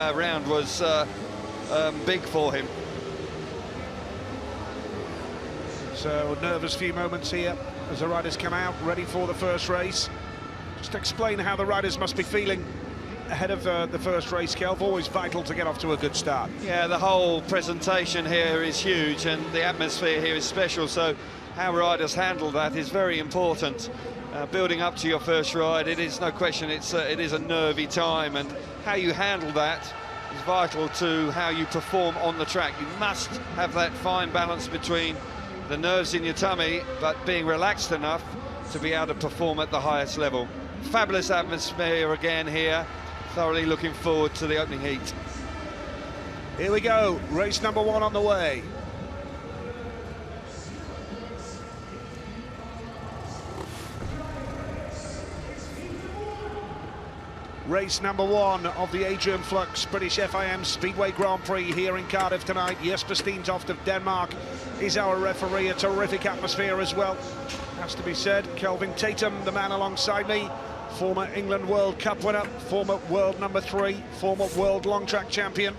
round was big for him. So nervous few moments here as the riders come out ready for the first race. Just explain how the riders must be feeling ahead of the first race, Kelv. Always vital to get off to a good start. Yeah, the whole presentation here is huge and the atmosphere here is special, so how riders handle that is very important. Building up to your first ride, it is no question it is a nervy time, and how you handle that is vital to how you perform on the track. You must have that fine balance between the nerves in your tummy but being relaxed enough to be able to perform at the highest level. Fabulous atmosphere again here. Thoroughly looking forward to the opening heat. Here we go, race number 1 on the way. Race number 1 of the Adrian Flux British FIM Speedway Grand Prix here in Cardiff tonight. Jesper Steentoft of Denmark is our referee. A terrific atmosphere as well, has to be said. Kelvin Tatum, the man alongside me, former England World Cup winner, former world number 3, former world long track champion.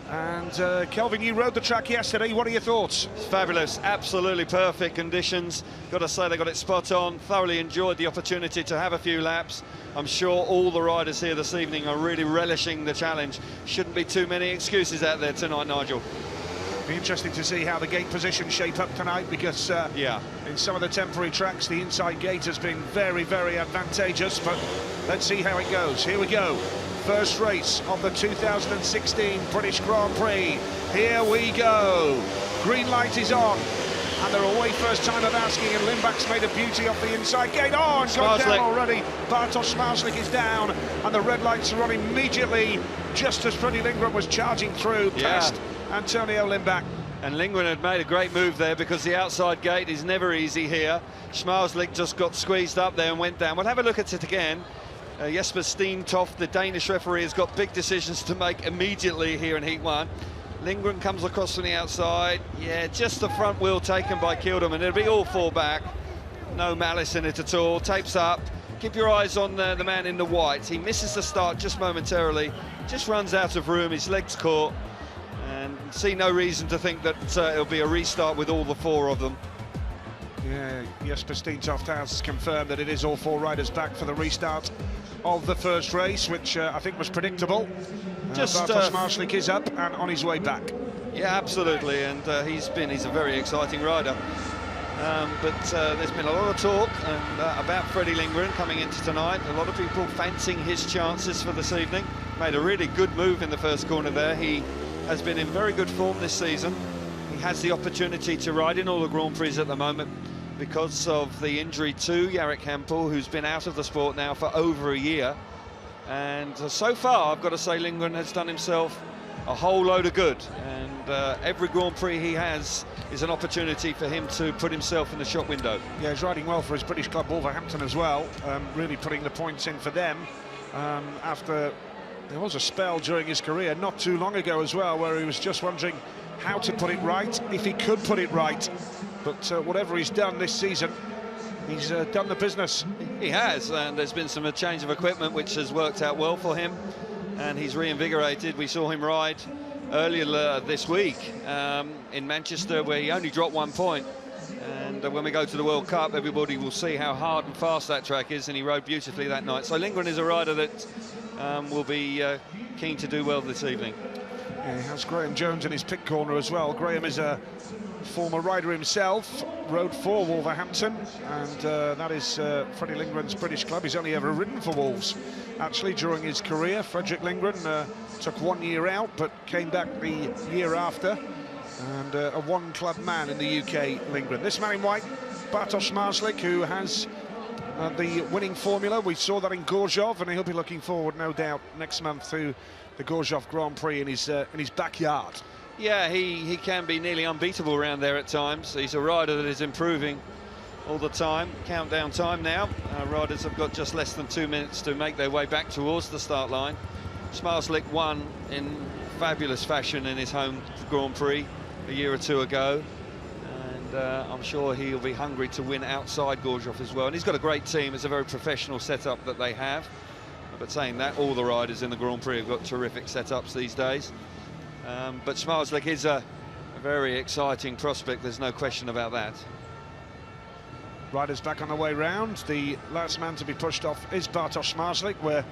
And Kelvin, you rode the track yesterday. What are your thoughts? It's fabulous, absolutely perfect conditions. Got to say they got it spot on. Thoroughly enjoyed the opportunity to have a few laps. I'm sure all the riders here this evening are really relishing the challenge. Shouldn't be too many excuses out there tonight, Nigel. Be interesting to see how the gate positions shape up tonight, because in some of the temporary tracks the inside gate has been very, very advantageous, but let's see how it goes. Here we go. First race of the 2016 British Grand Prix. Here we go. Green light is on, and they're away first time of asking, and Lindbach's made a beauty off the inside gate. Oh, and gone down already. Bartosz Szmarslik is down, and the red lights are on immediately, just as Freddie Lindgren was charging through past Antonio Lindbach. And Lindgren had made a great move there, because the outside gate is never easy here. Szmarslik just got squeezed up there and went down. We'll have a look at it again. Jesper Steentoft, the Danish referee, has got big decisions to make immediately here in Heat 1. Lindgren comes across from the outside. Yeah, just the front wheel taken by Kildum, and it'll be all 4 back. No malice in it at all. Tapes up. Keep your eyes on the man in the white. He misses the start just momentarily. Just runs out of room. His legs caught. And see no reason to think that it'll be a restart with all the 4 of them. Yeah, Jesper Steentoft has confirmed that it is all 4 riders back for the restart of the first race, which I think was predictable. Bartosz Szmarslik is up and on his way back. Yeah, absolutely, and he's a very exciting rider. But there's been a lot of talk about Freddie Lindgren coming into tonight. A lot of people fancying his chances for this evening. Made a really good move in the first corner there. He has been in very good form this season. He has the opportunity to ride in all the Grand Prix at the moment because of the injury to Jarek Hempel, who's been out of the sport now for over a year. And so far, I've got to say, Lindgren has done himself a whole load of good. And every Grand Prix he has is an opportunity for him to put himself in the shop window. Yeah, he's riding well for his British club Wolverhampton as well, really putting the points in for them after there was a spell during his career not too long ago as well where he was just wondering how to put it right, if he could put it right. But whatever he's done this season, he's done the business. He has, and there's been some change of equipment which has worked out well for him, and he's reinvigorated. We saw him ride earlier this week in Manchester, where he only dropped 1 point. And when we go to the World Cup, everybody will see how hard and fast that track is, and he rode beautifully that night. So Lindgren is a rider that will be keen to do well this evening. Yeah, he has Graham Jones in his pit corner as well. Graham is a former rider himself, rode for Wolverhampton, and that is Freddie Lindgren's British club. He's only ever ridden for Wolves, actually, during his career. Fredrik Lindgren took 1 year out, but came back the year after, and a one-club man in the UK, Lindgren. This man in white, Bartosz Szmarslik, who has the winning formula. We saw that in Gorzów, and he'll be looking forward, no doubt, next month to the Gorzów Grand Prix in his backyard. Yeah, he can be nearly unbeatable around there at times. He's a rider that is improving all the time. Countdown time now. Riders have got just less than 2 minutes to make their way back towards the start line. Szmarslik won in fabulous fashion in his home Grand Prix a year or 2 ago. And I'm sure he'll be hungry to win outside Gorzów as well. And he's got a great team. It's a very professional setup that they have. But saying that, all the riders in the Grand Prix have got terrific setups these days. But Zmarzlik is a very exciting prospect, there's no question about that. Riders back on the way round. The last man to be pushed off is Bartosz Zmarzlik. We're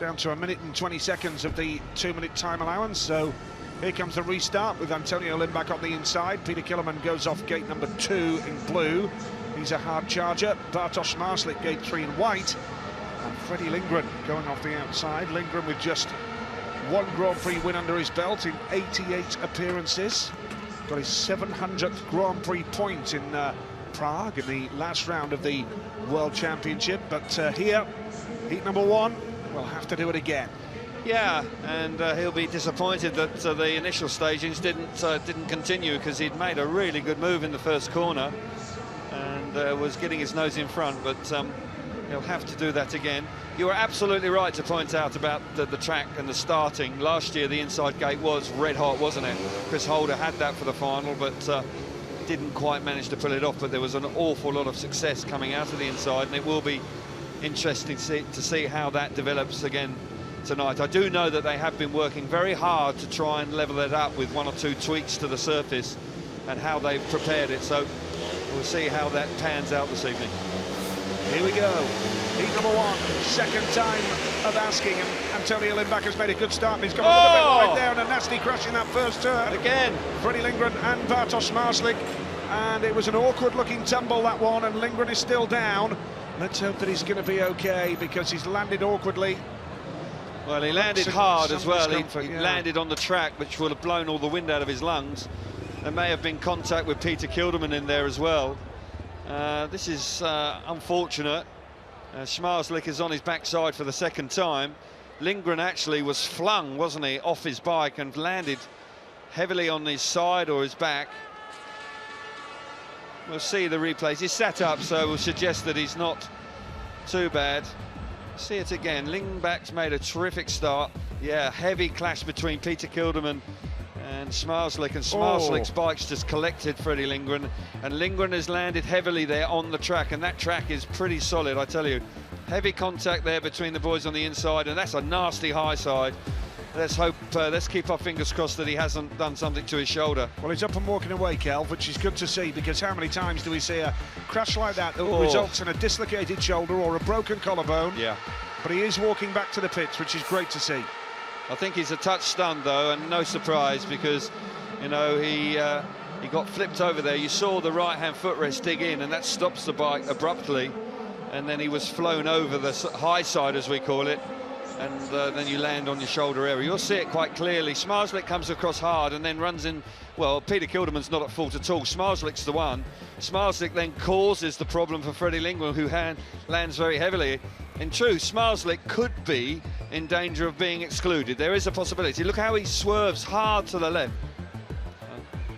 down to 1 minute and 20 seconds of the 2-minute time allowance. So here comes the restart with Antonio Lindback on the inside. Peter Killerman goes off gate number 2 in blue. He's a hard charger. Bartosz Zmarzlik gate 3 in white. And Freddie Lindgren going off the outside. Lindgren with just 1 Grand Prix win under his belt in 88 appearances. Got his 700th Grand Prix point in Prague in the last round of the World Championship, but here, heat number 1, we'll have to do it again. Yeah, and he'll be disappointed that the initial stagings didn't continue, because he'd made a really good move in the first corner and was getting his nose in front, but he'll have to do that again. You were absolutely right to point out about the track and the starting. Last year the inside gate was red hot, wasn't it? Chris Holder had that for the final, but didn't quite manage to pull it off. But there was an awful lot of success coming out of the inside, and it will be interesting to see how that develops again tonight. I do know that they have been working very hard to try and level it up with 1 or 2 tweaks to the surface and how they've prepared it, so we'll see how that pans out this evening. Here we go, heat number 1, second time of asking, and Antonio Lindback has made a good start, and he's got a little bit wide there and a nasty crash in that first turn. Again, Freddie Lindgren and Bartosz Zmarzlik, and it was an awkward looking tumble, that one, and Lindgren is still down. Let's hope that he's going to be okay, because he's landed awkwardly. Well, he landed hard as well. He landed on the track, which would have blown all the wind out of his lungs. There may have been contact with Peter Kilderman in there as well. This is unfortunate. Zmarzlik is on his backside for the second time. Lindgren actually was flung, wasn't he, off his bike and landed heavily on his side or his back. We'll see the replays. He's sat up, so we'll suggest that he's not too bad. See it again. Lindback's made a terrific start. Yeah, heavy clash between Peter Kilderman and Zmarzlik, and Zmarzlik's bike's just collected Freddie Lindgren, and Lindgren has landed heavily there on the track, and that track is pretty solid, I tell you. Heavy contact there between the boys on the inside, and that's a nasty high side. Let's hope, let's keep our fingers crossed that he hasn't done something to his shoulder. Well, he's up and walking away, Kel, which is good to see, because how many times do we see a crash like that that results in a dislocated shoulder or a broken collarbone? Yeah. But he is walking back to the pits, which is great to see. I think he's a touch stunned though, and no surprise, because you know he got flipped over there. You saw the right-hand footrest dig in, and that stops the bike abruptly, and then he was flown over the high side, as we call it, and then you land on your shoulder area. You'll see it quite clearly. Zmarzlik comes across hard and then runs in. Well, Peter Kilderman's not at fault at all. Zmarzlik's the one. Zmarzlik then causes the problem for Freddie Lindgren, who lands very heavily. In truth, Zmarzlik could be in danger of being excluded. There is a possibility. Look how he swerves hard to the left.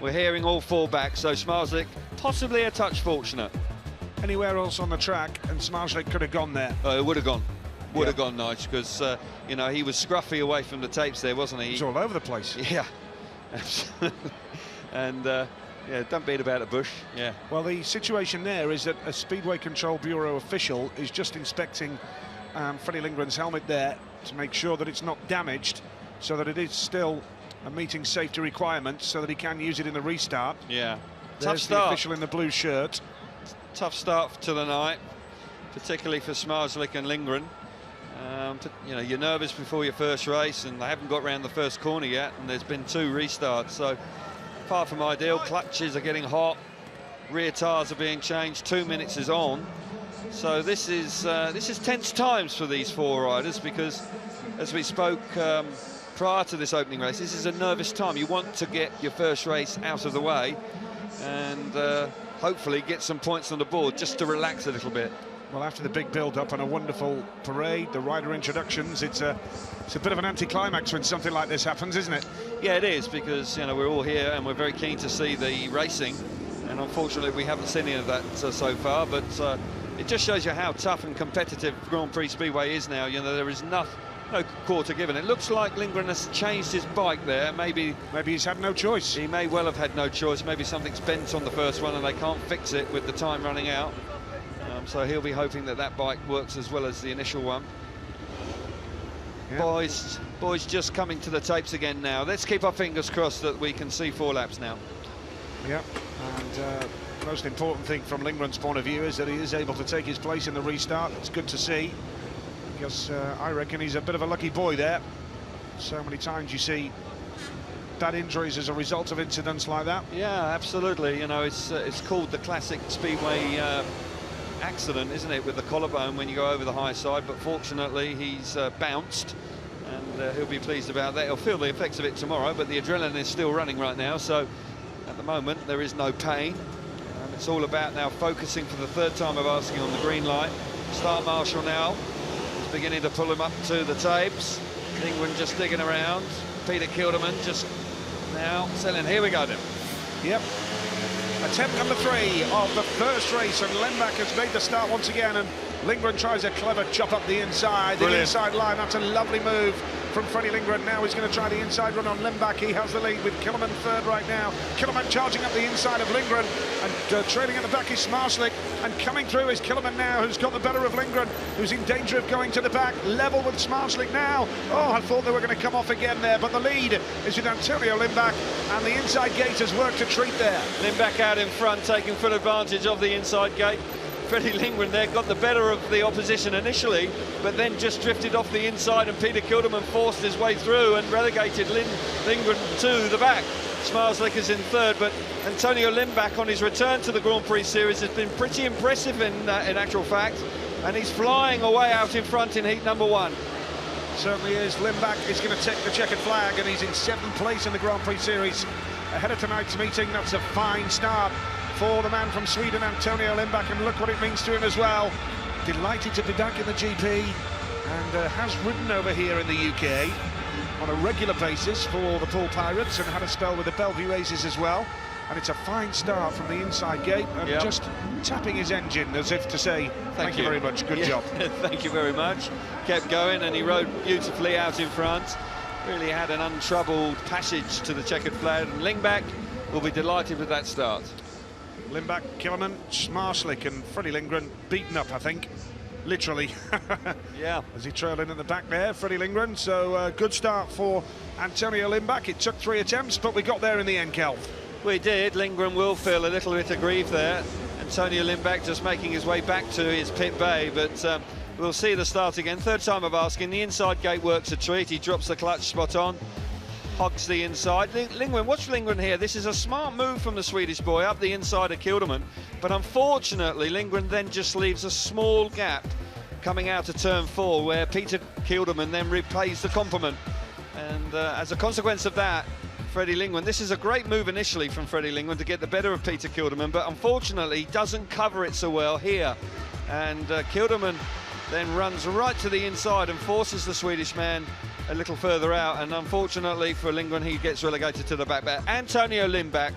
We're hearing all 4 back, so Zmarzlik possibly a touch fortunate. Anywhere else on the track, and Zmarzlik could have gone there. Oh, it would have gone. Would have gone, Nige, because you know, he was scruffy away from the tapes there, wasn't he? He was all over the place. Yeah, absolutely. And yeah, don't beat about a bush. Yeah. Well, the situation there is that a Speedway Control Bureau official is just inspecting Freddie Lindgren's helmet there to make sure that it's not damaged, so that it is still meeting safety requirements, so that he can use it in the restart. Yeah. There's Tough start. The official in the blue shirt. Tough start to the night, particularly for Zmarzlik and Lindgren. You know, you're nervous before your first race, and they haven't got round the first corner yet, and there's been 2 restarts, so far from ideal. Clutches are getting hot, rear tyres are being changed, 2 minutes is on, so this is tense times for these 4 riders, because as we spoke prior to this opening race, this is a nervous time. You want to get your first race out of the way and hopefully get some points on the board just to relax a little bit. Well, after the big build-up and a wonderful parade, the rider introductions, it's a bit of an anticlimax when something like this happens, isn't it? Yeah, it is, because you know, we're all here and we're very keen to see the racing, and unfortunately we haven't seen any of that so far, but it just shows you how tough and competitive Grand Prix Speedway is now. You know, there is no quarter given. It looks like Lindgren has changed his bike there. Maybe he's had no choice. He may well have had no choice. Maybe something's bent on the first one and they can't fix it with the time running out. So he'll be hoping that that bike works as well as the initial one. Yeah. Boys just coming to the tapes again now. Let's keep our fingers crossed that we can see 4 laps now. Yeah, and most important thing from Lindgren's point of view is that he is able to take his place in the restart. It's good to see, because I reckon he's a bit of a lucky boy there. So many times you see bad injuries as a result of incidents like that. Yeah, absolutely. You know, it's called the classic Speedway accident, isn't it, with the collarbone when you go over the high side, but fortunately he's bounced, and he'll be pleased about that. He'll feel the effects of it tomorrow, but the adrenaline is still running right now, so at the moment there is no pain. It's all about now focusing for the 3rd time of asking on the green light. Start marshal now is beginning to pull him up to the tapes. England just digging around. Peter Kilderman just now selling. Here we go then. Yep. Attempt number 3 of the first race, and Lembach has made the start once again, and Lindgren tries a clever chop up the inside. Brilliant. The inside line. That's a lovely move from Freddie Lindgren. Now he's going to try the inside run on Lembach. He has the lead with Killerman 3rd right now. Killerman charging up the inside of Lindgren, and trailing at the back is Smarslick, and coming through is Killerman now, who's got the better of Lindgren, who's in danger of going to the back. Level with Smarslick now. Oh, I thought they were going to come off again there, but the lead is with Antonio Lembach, and the inside gate has worked a treat there. Lembach out in front, taking full advantage of the inside gate. Freddie Lindgren there got the better of the opposition initially, but then just drifted off the inside, and Peter Kilderman forced his way through and relegated Lindgren to the back. Smarslick is in 3rd, but Antonio Lembach on his return to the Grand Prix Series has been pretty impressive in actual fact, and he's flying away out in front in heat number 1. Certainly is. Lembach is going to take the checkered flag, and he's in 7th place in the Grand Prix Series. Ahead of tonight's meeting, that's a fine start for the man from Sweden, Antonio Lembach, and look what it means to him as well. Delighted to be back in the GP, and has ridden over here in the UK on a regular basis for the Poole Pirates, and had a spell with the Bellevue Aces as well. And it's a fine start from the inside gate, and just tapping his engine as if to say, thank you very much, good job. Thank you very much. Kept going, and he rode beautifully out in front. Really had an untroubled passage to the checkered flag, and Lembach will be delighted with that start. Lembach, Killerman, Smarslick, and Freddie Lindgren beaten up, I think, literally. Yeah. As he trailed in at the back there, Freddie Lindgren. So good start for Antonio Lembach. It took 3 attempts, but we got there in the end, Kel. We did. Lindgren will feel a little bit aggrieved there. Antonio Lembach just making his way back to his pit bay, but we'll see the start again. 3rd time of asking. The inside gate works a treat. He drops the clutch spot on, hogs the inside. Lindgren, watch Lindgren here. This is a smart move from the Swedish boy up the inside of Kilderman, but unfortunately Lindgren then just leaves a small gap coming out of turn 4, where Peter Kilderman then repays the compliment, and as a consequence of that, Freddie Lindgren, this is a great move initially from Freddie Lindgren to get the better of Peter Kilderman, but unfortunately he doesn't cover it so well here, and Kilderman then runs right to the inside and forces the Swedish man a little further out, and unfortunately for Lindgren, he gets relegated to the back. But Antonio Lembach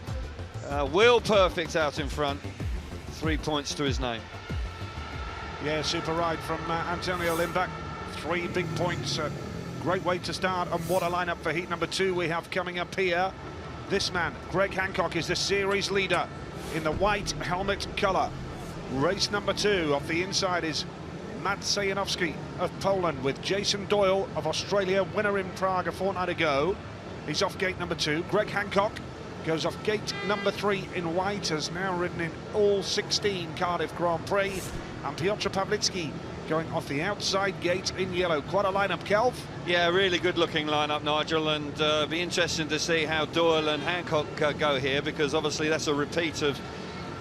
will perfect out in front, 3 points to his name. Yeah, super ride from Antonio Lembach. 3 big points. Great way to start, and what a lineup for heat number 2 we have coming up here. This man, Greg Hancock, is the series leader in the white helmet colour. Race number 2 off the inside is Matt Sajanowski of Poland, with Jason Doyle of Australia, winner in Prague a fortnight ago. He's off gate number 2. Greg Hancock goes off gate number 3 in white, has now ridden in all 16 Cardiff Grand Prix, and Piotr Pawlicki going off the outside gate in yellow. Quite a lineup, Kelv. Yeah, really good looking lineup, Nigel, and be interesting to see how Doyle and Hancock go here, because obviously that's a repeat of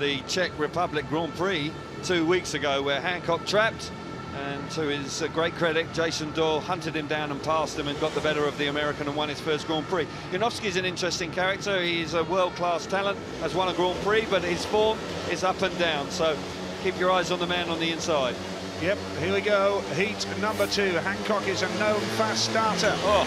the Czech Republic Grand Prix 2 weeks ago, where Hancock trapped, and to his great credit, Jason Doyle hunted him down and passed him and got the better of the American and won his first Grand Prix. Janowski's an interesting character. He's a world-class talent, has won a Grand Prix, but his form is up and down, so keep your eyes on the man on the inside. Yep, here we go, heat number 2. Hancock is a known fast starter. Oh,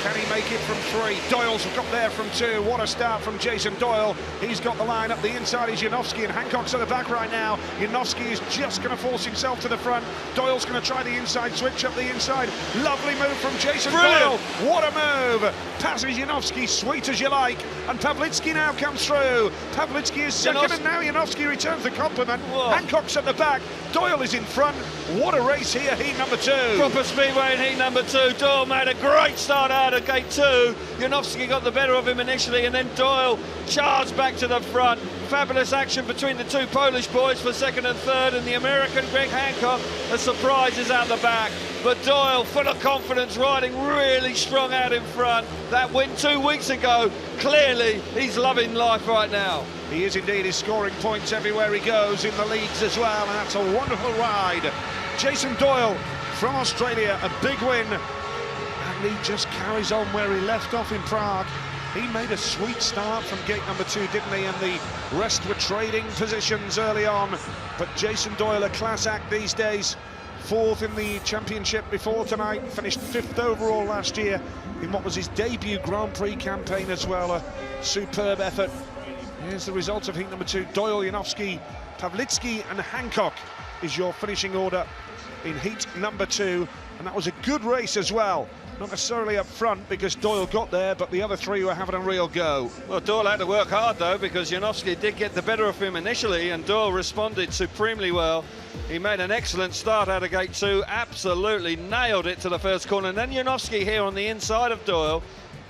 can he make it from 3? Doyle's got there from 2. What a start from Jason Doyle. He's got the line up the inside is Janowski, and Hancock's at the back right now. Janowski is just going to force himself to the front. Doyle's going to try the inside switch up the inside. Lovely move from Jason Doyle. What a move. Passes Janowski, sweet as you like, and Pawlicki now comes through. Pawlicki is second, and now Janowski returns the compliment. Whoa. Hancock's at the back. Doyle is in front. What a race here, heat number 2. Proper speedway in heat number 2. Doyle made a great start out of gate 2. Janowski got the better of him initially, and then Doyle charged back to the front. Fabulous action between the two Polish boys for second and third, and the American Greg Hancock, a surprise, is out the back. But Doyle, full of confidence, riding really strong out in front. That win 2 weeks ago, clearly he's loving life right now. He is indeed. He's scoring points everywhere he goes, in the leagues as well, and that's a wonderful ride. Jason Doyle from Australia, a big win, and he just carries on where he left off in Prague. He made a sweet start from gate number 2, didn't he? And the rest were trading positions early on. But Jason Doyle, a class act these days. 4th in the championship before tonight, finished 5th overall last year in what was his debut Grand Prix campaign as well. A superb effort. Here's the results of heat number 2. Doyle, Janowski, Pawlicki and Hancock is your finishing order in heat number 2. And that was a good race as well. Not necessarily up front because Doyle got there, but the other 3 were having a real go. Well, Doyle had to work hard though, because Janowski did get the better of him initially, and Doyle responded supremely well. He made an excellent start out of gate 2, absolutely nailed it to the first corner. And then Janowski here on the inside of Doyle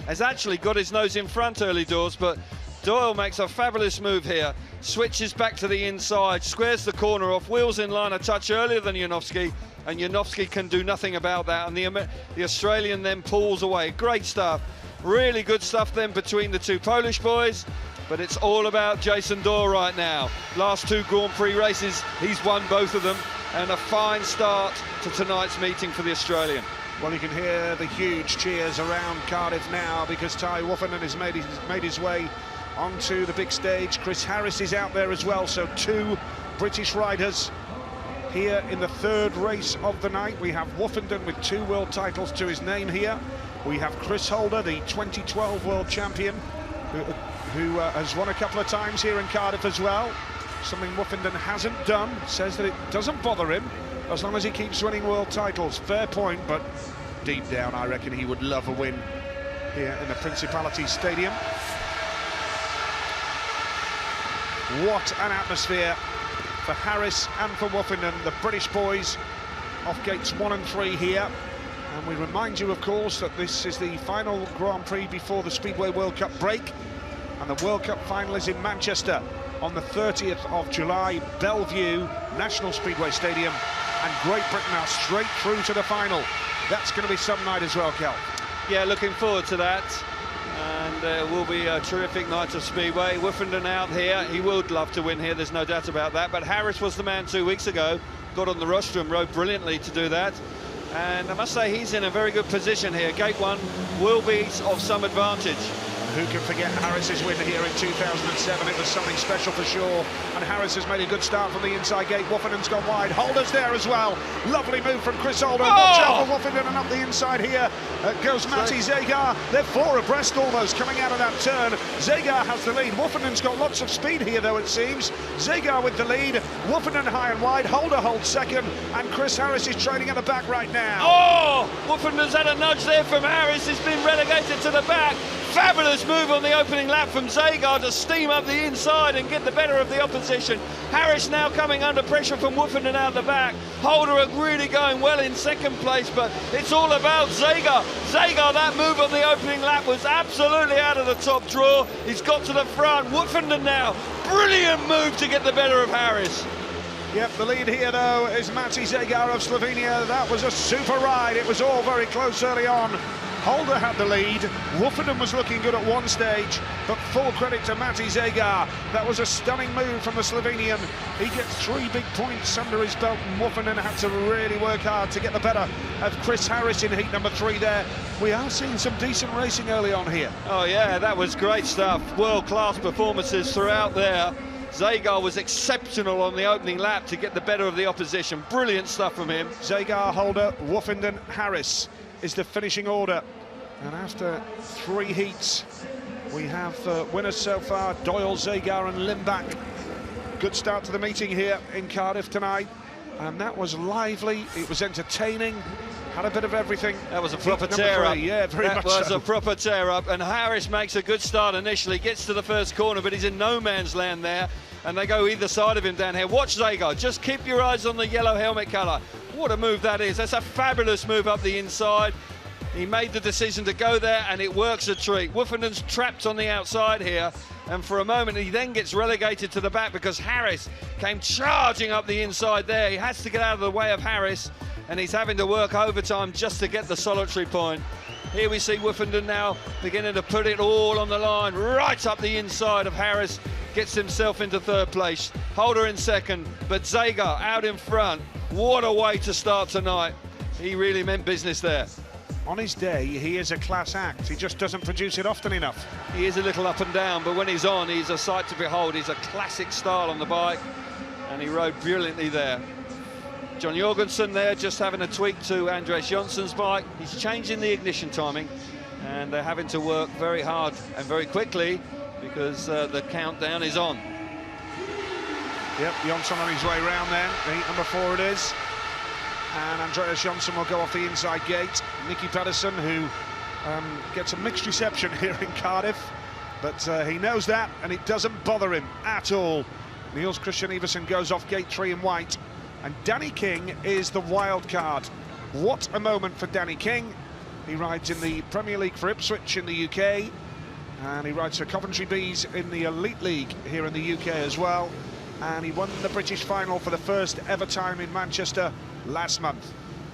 has actually got his nose in front early doors, but Doyle makes a fabulous move here, switches back to the inside, squares the corner off, wheels in line a touch earlier than Janowski, and Janowski can do nothing about that, and the Australian then pulls away. Great stuff, really good stuff then between the two Polish boys, but it's all about Jason Doyle right now. Last 2 Grand Prix races, he's won both of them, and a fine start to tonight's meeting for the Australian. Well, you can hear the huge cheers around Cardiff now because Ty Woffinden has made his way onto the big stage. Chris Harris is out there as well, so 2 British riders here in the 3rd race of the night. We have Woffinden with 2 world titles to his name here. We have Chris Holder, the 2012 world champion, who has won a couple of times here in Cardiff as well. Something Woffinden hasn't done, says that it doesn't bother him as long as he keeps winning world titles. Fair point, but deep down I reckon he would love a win here in the Principality Stadium. What an atmosphere for Harris and for Woffinden, the British boys off gates 1 and 3 here. And we remind you, of course, that this is the final Grand Prix before the Speedway World Cup break. And the World Cup final is in Manchester on the 30th of July, Bellevue National Speedway Stadium. And Great Britain are straight through to the final. That's going to be some night as well, Cal. Yeah, looking forward to that. And it will be a terrific night of Speedway. Woffinden out here, he would love to win here, there's no doubt about that, but Harris was the man 2 weeks ago, got on the rostrum, rode brilliantly to do that, and I must say he's in a very good position here. Gate 1 will be of some advantage. Who can forget Harris's win here in 2007? It was something special for sure. And Harris has made a good start from the inside gate. Woffinden's gone wide. Holder's there as well. Lovely move from Chris Holder. Watch out for Woffinden, and up the inside here goes Matti Zegar. They're 4 abreast almost coming out of that turn. Zegar has the lead. Woffinden's got lots of speed here though, it seems. Zegar with the lead. Woffinden high and wide. Holder holds second, and Chris Harris is trailing at the back right now. Oh! Woffenden's had a nudge there from Harris. He's been relegated to the back. Fabulous move on the opening lap from Zegar to steam up the inside and get the better of the opposition. Harris now coming under pressure from Woffinden out the back. Holder really going well in 2nd place, but it's all about Zegar. Zegar, that move on the opening lap was absolutely out of the top draw. He's got to the front. Woffinden now, brilliant move to get the better of Harris. Yep, the lead here though is Matti Zegar of Slovenia. That was a super ride. It was all very close early on. Holder had the lead. Woffinden was looking good at one stage, but full credit to Matti Zegar. That was a stunning move from the Slovenian. He gets 3 big points under his belt, and Woffinden had to really work hard to get the better of Chris Harris in heat number 3 there. We are seeing some decent racing early on here. Oh yeah, that was great stuff. World-class performances throughout there. Zegar was exceptional on the opening lap to get the better of the opposition. Brilliant stuff from him. Zegar, Holder, Woffinden, Harris is the finishing order. And after 3 heats, we have winners so far, Doyle, Zegar and Limbach. Good start to the meeting here in Cardiff tonight. And that was lively, it was entertaining, had a bit of everything. That was a proper tear-up. Yeah, very much so. That was a proper tear-up, and Harris makes a good start initially, gets to the first corner, but he's in no man's land there, and they go either side of him down here. Watch Zegar, just keep your eyes on the yellow helmet colour. What a move that is. That's a fabulous move up the inside. He made the decision to go there, and it works a treat. Woffinden's trapped on the outside here, and for a moment he then gets relegated to the back because Harris came charging up the inside there. He has to get out of the way of Harris, and he's having to work overtime just to get the solitary point. Here we see Woffenden now beginning to put it all on the line, right up the inside of Harris, gets himself into third place. Holder in second, but Zagar out in front. What a way to start tonight. He really meant business there. On his day, he is a class act. He just doesn't produce it often enough. He is a little up and down, but when he's on, he's a sight to behold. He's a classic style on the bike, and he rode brilliantly there. John Jorgensen there just having a tweak to Andres Jonsson's bike. He's changing the ignition timing, and they're having to work very hard and very quickly because the countdown is on. Yep, Jonsson on his way round then. Heat number 4 it is. And Andreas Jonsson will go off the inside gate. Nicky Pedersen, who gets a mixed reception here in Cardiff, but he knows that, and it doesn't bother him at all. Niels Christian Iversen goes off gate 3 in white, and Danny King is the wild card. What a moment for Danny King. He rides in the Premier League for Ipswich in the UK, and he rides for Coventry Bees in the Elite League here in the UK as well, and he won the British final for the first ever time in Manchester last month.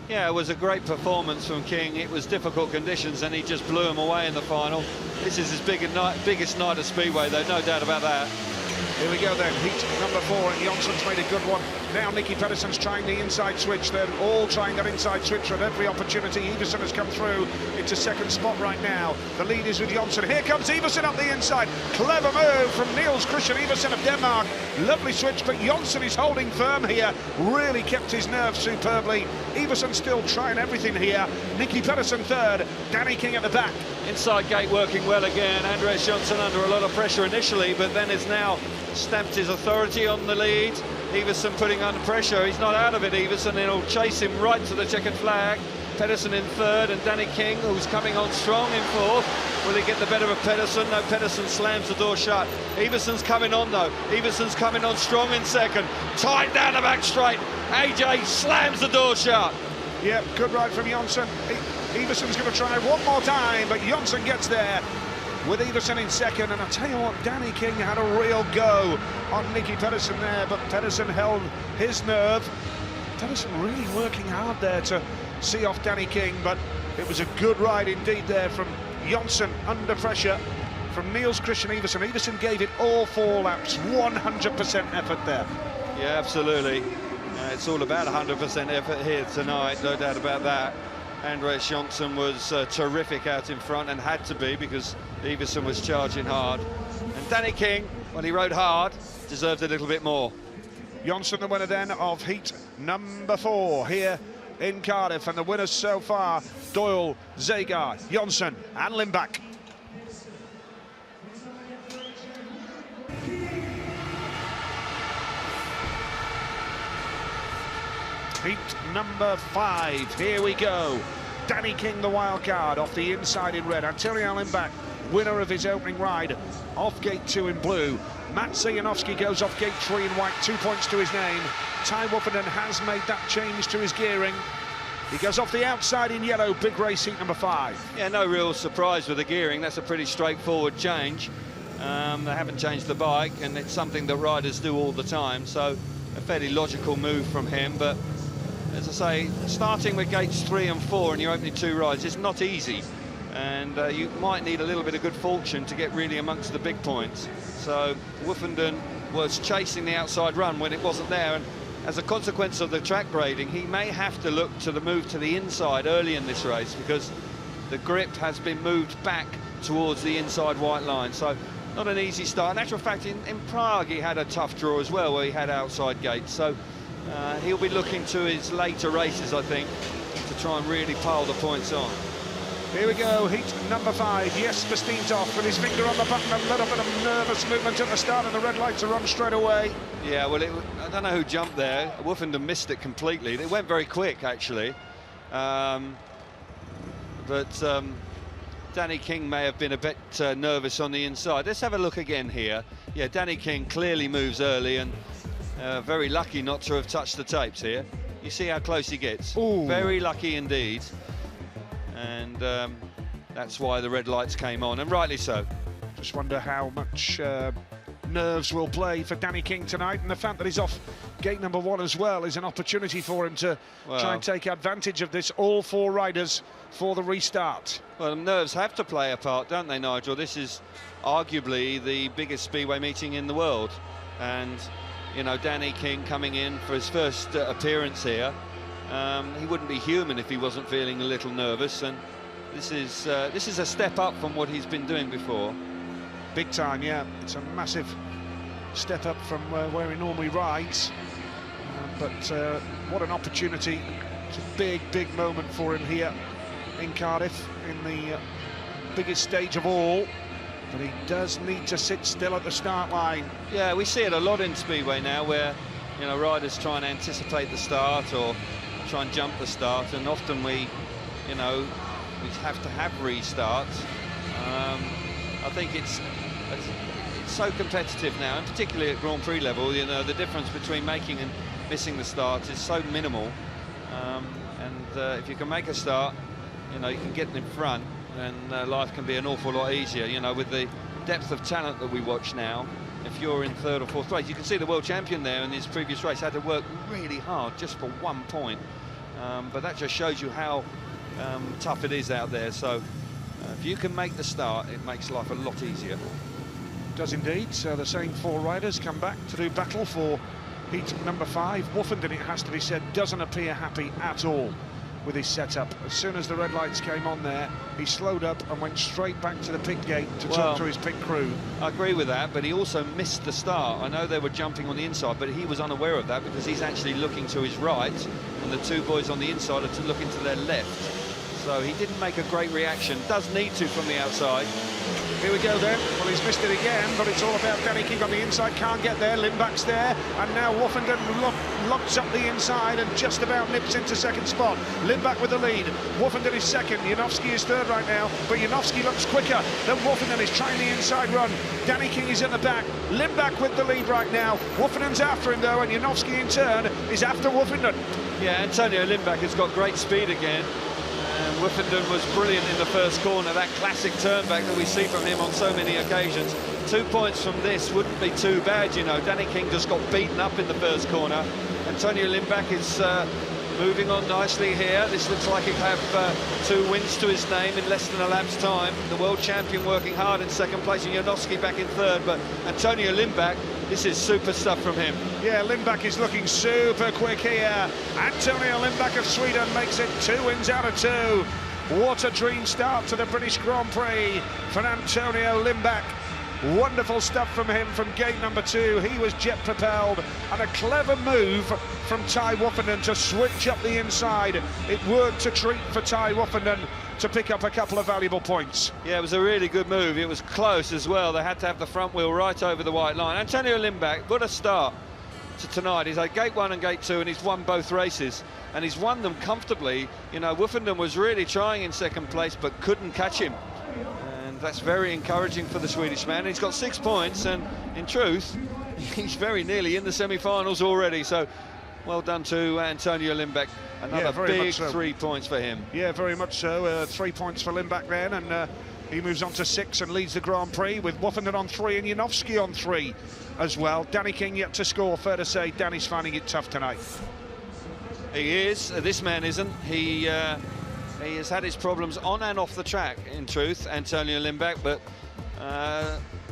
Yeah, it was a great performance from King. It was difficult conditions, and he just blew him away in the final. This is his biggest night of Speedway, though, no doubt about that. Here we go then, heat number 4, and Jonsson's made a good one. Now Nicky Pedersen's trying the inside switch. They're all trying that inside switch at every opportunity. Iversen has come through into second spot right now. The lead is with Jonsson. Here comes Iversen up the inside. Clever move from Niels Christian Iversen of Denmark. Lovely switch, but Jonsson is holding firm here. Really kept his nerve superbly. Iversen still trying everything here. Nicky Pedersen third, Danny King at the back. Inside gate working well again. Andres Jonsson under a lot of pressure initially, but then has now stamped his authority on the lead. Iversen putting under pressure. He's not out of it, Iversen. He'll chase him right to the checkered flag. Pedersen in third, and Danny King, who's coming on strong, in fourth. Will he get the better of Pedersen? No, Pedersen slams the door shut. Iversen's coming on, though. Iversen's coming on strong in second. Tight down the back straight. AJ slams the door shut. Yep, good ride from Jonsson. Iversen's going to try one more time, but Jonsson gets there with Iversen in second. And I tell you what, Danny King had a real go on Nicky Pedersen there, but Pedersen held his nerve. Pedersen really working hard there to see off Danny King, but it was a good ride indeed there from Jonsson under pressure from Niels Christian Iversen. Iversen gave it all 4 laps, 100% effort there. Yeah, absolutely. It's all about 100% effort here tonight, no doubt about that. Andres Jonsson was terrific out in front, and had to be because Iversen was charging hard. And Danny King, when he rode hard, deserved a little bit more. Jonsson, the winner then of heat number 4 here in Cardiff, and the winners so far, Doyle, Zagar, Jonsson and Limbach. Heat number 5, here we go. Danny King, the wild card, off the inside in red. Antonio Limbach, winner of his opening ride, off gate 2 in blue. Matt Zajanowski goes off gate 3 in white, 2 points to his name. Ty Woffenden has made that change to his gearing. He goes off the outside in yellow, big race heat number 5. Yeah, no real surprise with the gearing. That's a pretty straightforward change. They haven't changed the bike, and it's something that riders do all the time, so a fairly logical move from him. But as I say, starting with gates 3 and 4 and you're opening 2 rides is not easy, and you might need a little bit of good fortune to get really amongst the big points. So Woffenden was chasing the outside run when it wasn't there, and as a consequence of the track grading, he may have to look to the move to the inside early in this race because the grip has been moved back towards the inside white line. So not an easy start. In actual fact, in Prague he had a tough draw as well, where he had outside gates. So he'll be looking to his later races, I think, to try and really pile the points on. Here we go, heat number 5. Yes, Basteen's off with his finger on the button. A little bit of nervous movement at the start, and the red lights are on straight away. Yeah, well, I don't know who jumped there. Woffenden missed it completely. It went very quick, actually. But Danny King may have been a bit nervous on the inside. Let's have a look again here. Yeah, Danny King clearly moves early, and very lucky not to have touched the tapes here. You see how close he gets. Ooh. Very lucky indeed. And that's why the red lights came on, and rightly so. Just wonder how much nerves will play for Danny King tonight, and the fact that he's off gate number 1 as well is an opportunity for him to try and take advantage of this. All 4 riders for the restart. Well, nerves have to play a part, don't they, Nigel? This is arguably the biggest speedway meeting in the world, and you know, Danny King coming in for his first appearance here, he wouldn't be human if he wasn't feeling a little nervous, and this is a step up from what he's been doing before. Big time, yeah. It's a massive step up from where he normally rides. But what an opportunity. It's a big moment for him here in Cardiff, in the biggest stage of all. But he does need to sit still at the start line. Yeah, we see it a lot in Speedway now, where, you know, riders try and anticipate the start or try and jump the start, and often we have to have restarts. I think it's so competitive now, and particularly at Grand Prix level, you know, the difference between making and missing the start is so minimal. If you can make a start, you know, you can get in front, and life can be an awful lot easier. You know, with the depth of talent that we watch now, if you're in 3rd or 4th place, you can see the world champion there in his previous race had to work really hard just for 1 point. But that just shows you how tough it is out there. So if you can make the start, it makes life a lot easier. Does indeed. So the same 4 riders come back to do battle for heat number 5. Woofenden, it has to be said, doesn't appear happy at all with his setup. As soon as the red lights came on there, he slowed up and went straight back to the pit gate to talk to his pit crew. I agree with that, but he also missed the start. I know they were jumping on the inside, but he was unaware of that because he's actually looking to his right, and the 2 boys on the inside are looking to their left. So he didn't make a great reaction. Does need to from the outside. Here we go then. Well, he's missed it again, but it's all about Danny King on the inside. Can't get there. Lindback's there, and now Woofenden locks up the inside and just about nips into 2nd spot. Lindback with the lead. Woofenden is 2nd. Janowski is 3rd right now, but Janowski looks quicker than Woofenden. Is trying the inside run. Danny King is in the back. Lindback with the lead right now. Woofenden's after him though, and Janowski in turn is after Woofenden. Yeah, Antonio Lindback has got great speed again. Woofenden was brilliant in the first corner, that classic turn back that we see from him on so many occasions. 2 points from this wouldn't be too bad, you know. Danny King just got beaten up in the first corner. Antonio Lindback is moving on nicely here. This looks like he'll have 2 wins to his name in less than a lap's time. The world champion working hard in 2nd place, and Janowski back in 3rd, but Antonio Lindback, this is super stuff from him. Yeah, Lindback is looking super quick here. Antonio Lindback of Sweden makes it 2 wins out of 2. What a dream start to the British Grand Prix for Antonio Lindback. Wonderful stuff from him from gate number 2. He was jet propelled, and a clever move from Ty Woofenden to switch up the inside. It worked a treat for Ty Woofenden to pick up a couple of valuable points. Yeah, it was a really good move. It was close as well. They had to have the front wheel right over the white line. Antonio Lindback, what a start to tonight. He's had gate 1 and gate 2, and he's won both races, and he's won them comfortably. You know, Woofenden was really trying in 2nd place but couldn't catch him, and that's very encouraging for the Swedish man. He's got 6 points, and in truth he's very nearly in the semi-finals already. So well done to Antonio Lindback. Another big 3 points for him. Yeah, very much so. 3 points for Lindback then, and he moves on to 6 and leads the Grand Prix with Woofenden on 3 and Janowski on 3 as well. Danny King yet to score. Fair to say Danny's finding it tough tonight. He is. This man isn't. He has had his problems on and off the track, in truth, Antonio Lindback, but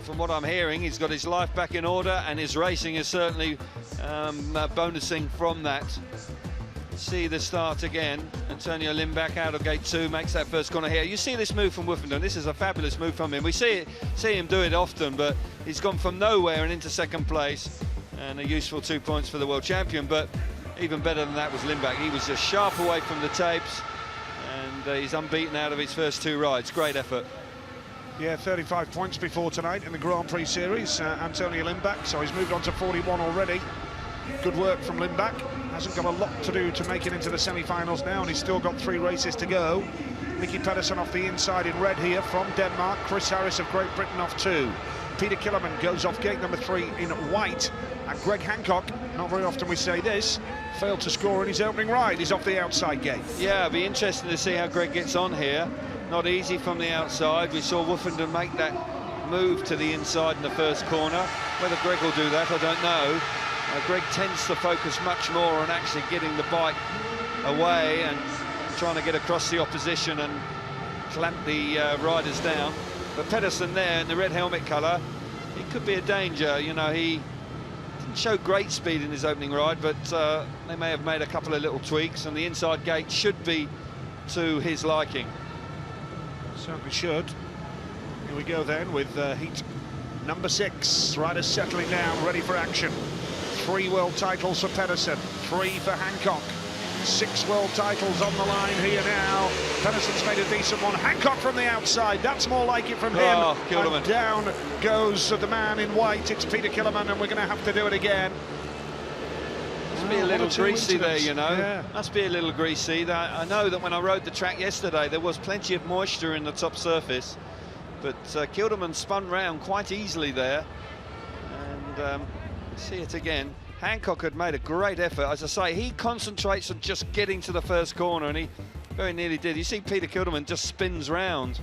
from what I'm hearing, he's got his life back in order, and his racing is certainly bonusing from that. See the start again. Antonio Lindback out of gate 2 makes that first corner here. You see this move from Woofenden. This is a fabulous move from him. We see him do it often, but he's gone from nowhere and into 2nd place, and a useful 2 points for the world champion. But even better than that was Lindback. He was just sharp away from the tapes, and he's unbeaten out of his first 2 rides. Great effort. Yeah, 35 points before tonight in the Grand Prix series, Antonio Lindback, so he's moved on to 41 already. Good work from Lindback. Hasn't got a lot to do to make it into the semi-finals now, and he's still got 3 races to go. Nicky Pedersen off the inside in red here from Denmark. Chris Harris of Great Britain off 2. Peter Killerman goes off gate number 3 in white, and Greg Hancock, not very often we say this, failed to score in his opening ride. He's off the outside gate. Yeah, it'll be interesting to see how Greg gets on here. Not easy from the outside. We saw Woofenden make that move to the inside in the first corner. Whether Greg will do that, I don't know. Greg tends to focus much more on actually getting the bike away and trying to get across the opposition and clamp the riders down. But Pedersen there in the red helmet colour, he could be a danger. You know, he didn't show great speed in his opening ride, but they may have made a couple of little tweaks, and the inside gate should be to his liking. Certainly should. Here we go then with heat number 6. Riders settling down, ready for action. 3 world titles for Pedersen, 3 for Hancock. 6 world titles on the line here now. Pedersen's made a decent one. Hancock from the outside, that's more like it from him. And down goes the man in white. It's Peter Killerman, and we're going to have to do it again. Must be a little greasy there, you know. Yeah. Must be a little greasy. I know that when I rode the track yesterday, there was plenty of moisture in the top surface, but Kilderman spun round quite easily there. And see it again. Hancock had made a great effort. As I say, he concentrates on just getting to the first corner, and he very nearly did. You see Peter Kilderman just spins round,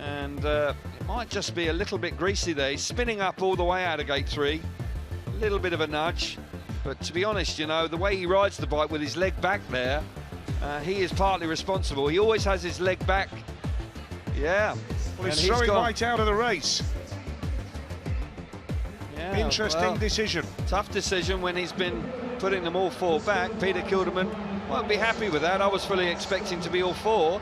and it might just be a little bit greasy there. He's spinning up all the way out of gate 3. A little bit of a nudge, but to be honest, you know, the way he rides the bike with his leg back there, he is partly responsible. He always has his leg back. Yeah. Well, he's throwing White out of the race. Yeah, interesting decision. Tough decision when he's been putting them all 4 back. Peter Kilderman won't be happy with that. I was fully expecting to be all 4,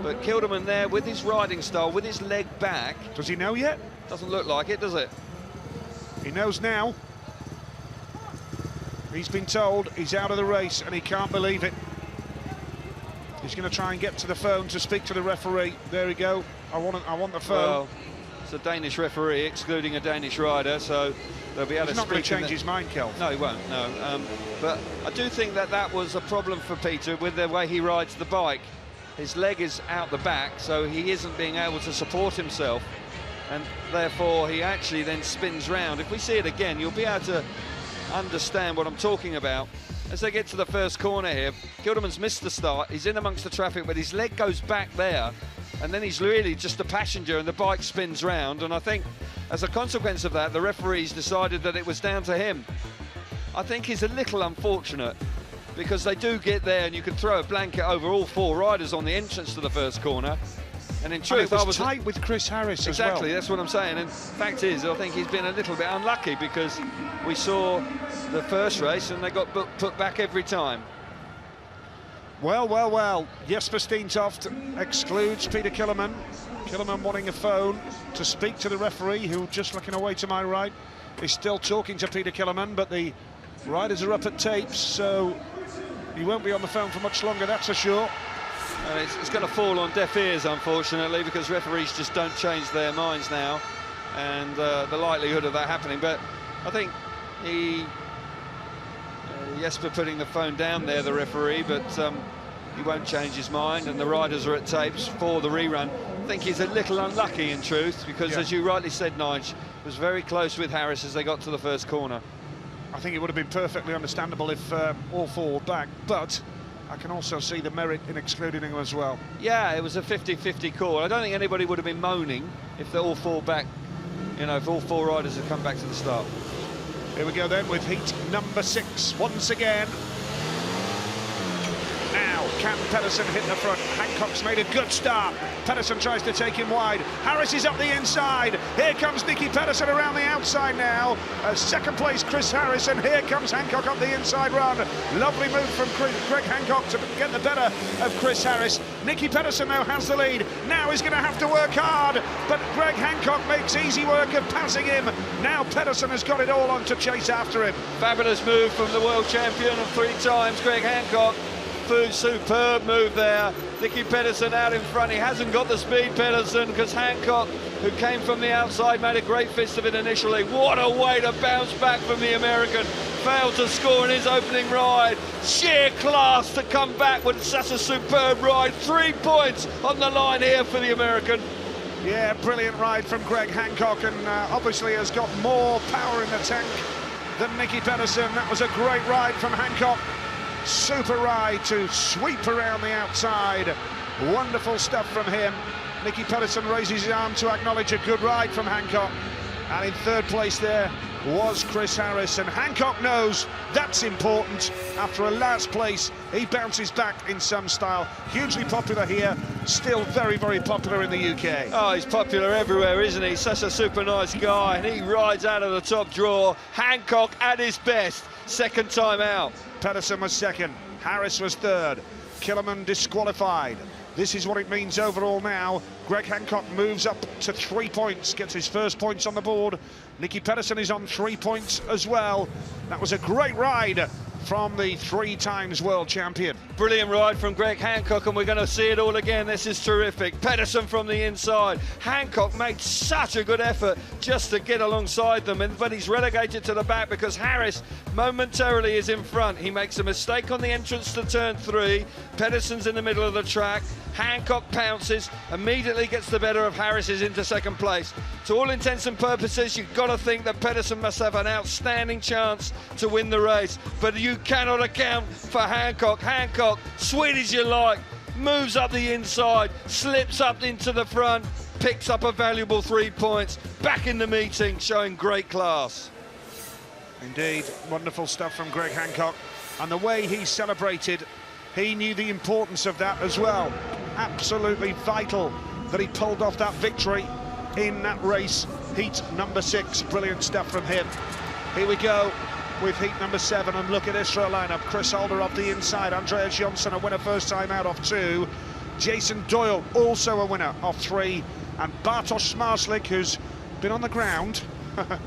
but Kilderman there with his riding style, with his leg back. Does he know yet? Doesn't look like it, does it? He knows now. He's been told he's out of the race, and he can't believe it. He's going to try and get to the phone to speak to the referee. There we go. I want the phone. Well, it's a Danish referee excluding a Danish rider, so they'll be able to speak. He's not going to change his mind, Kel. No, he won't, no. But I do think that that was a problem for Peter with the way he rides the bike. His leg is out the back, so he isn't being able to support himself, and therefore he actually then spins round. If we see it again, you'll be able to understand what I'm talking about. As they get to the first corner here, Kilderman's missed the start. He's in amongst the traffic, but his leg goes back there, and then he's really just a passenger, and the bike spins round. And I think as a consequence of that, the referees decided that it was down to him. I think he's a little unfortunate, because they do get there, and you can throw a blanket over all 4 riders on the entrance to the first corner. And in truth, I was tight with Chris Harris as well. Exactly, that's what I'm saying. And fact is, I think he's been a little bit unlucky, because we saw the first race and they got put back every time. Well. Jesper Steentoft excludes Peter Killerman. Killerman wanting a phone to speak to the referee, who, just looking away to my right, is still talking to Peter Killerman, but the riders are up at tapes, so he won't be on the phone for much longer, that's for sure. It's going to fall on deaf ears, unfortunately, because referees just don't change their minds now, and the likelihood of that happening. But I think Jesper putting the phone down there, the referee, but he won't change his mind, and the riders are at tapes for the rerun. I think he's a little unlucky, in truth, because, as you rightly said, Nige, was very close with Harris as they got to the first corner. I think it would have been perfectly understandable if all 4 were back, but I can also see the merit in excluding him as well. Yeah, it was a 50-50 call. I don't think anybody would have been moaning if they're all 4 back, you know, if all 4 riders had come back to the start. Here we go then with heat number 6 once again. Now, can Pedersen hit the front? Hancock's made a good start. Pedersen tries to take him wide. Harris is up the inside. Here comes Nicky Pedersen around the outside now. Second place, Chris Harris, and here comes Hancock up the inside run. Lovely move from Greg Hancock to get the better of Chris Harris. Nicky Pedersen now has the lead. Now he's going to have to work hard, but Greg Hancock makes easy work of passing him. Now Pedersen has got it all on to chase after him. Fabulous move from the world champion of 3 times, Greg Hancock. Superb move there. Nicky Pedersen out in front. He hasn't got the speed, Pedersen, because Hancock, who came from the outside, made a great fist of it initially. What a way to bounce back from the American. Failed to score in his opening ride. Sheer class to come back with such a superb ride. 3 points on the line here for the American. Yeah, brilliant ride from Greg Hancock, and obviously has got more power in the tank than Nicky Pedersen. That was a great ride from Hancock. Super ride to sweep around the outside. Wonderful stuff from him. Nicky Pedersen raises his arm to acknowledge a good ride from Hancock. And in third place there was Chris Harris, and Hancock knows that's important. After a last place, he bounces back in some style. Hugely popular here, still very, very popular in the UK. Oh, he's popular everywhere, isn't he? Such a super nice guy, and he rides out of the top draw. Hancock at his best, second time out. Pedersen was second, Harris was third, Killerman disqualified. This is what it means overall now. Greg Hancock moves up to 3 points, gets his first points on the board. Nicky Pedersen is on 3 points as well. That was a great ride from the 3 times world champion. Brilliant ride from Greg Hancock, and we're going to see it all again. This is terrific. Pedersen from the inside. Hancock made such a good effort just to get alongside them, but he's relegated to the back because Harris momentarily is in front. He makes a mistake on the entrance to turn 3. Pedersen's in the middle of the track. Hancock pounces, immediately gets the better of Harris, is into second place. To all intents and purposes, you've got to think that Pedersen must have an outstanding chance to win the race, but you cannot account for Hancock. Hancock, sweet as you like, moves up the inside, slips up into the front, picks up a valuable 3 points, back in the meeting, showing great class. Indeed, wonderful stuff from Greg Hancock, and the way he celebrated, he knew the importance of that as well. Absolutely vital that he pulled off that victory in that race, heat number 6. Brilliant stuff from him. Here we go with heat number 7, and look at this for a lineup. Chris Holder off the inside, Andreas Jonsson a winner first time out off 2, Jason Doyle also a winner off 3, and Bartosz Smarslik, who's been on the ground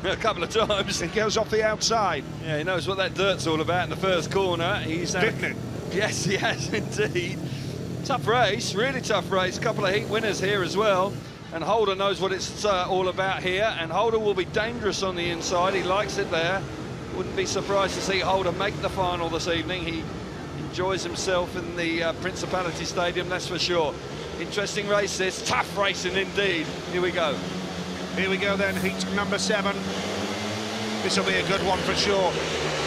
a couple of times. He goes off the outside. Yeah, he knows what that dirt's all about in the first corner. He's Didn't it? Yes, he has indeed. Tough race, really tough race. Couple of heat winners here as well. And Holder knows what it's all about here. And Holder will be dangerous on the inside. He likes it there. Wouldn't be surprised to see Holder make the final this evening. He enjoys himself in the Principality Stadium, that's for sure. Interesting race this, tough racing indeed. Here we go. Here we go then, heat number 7. This will be a good one for sure.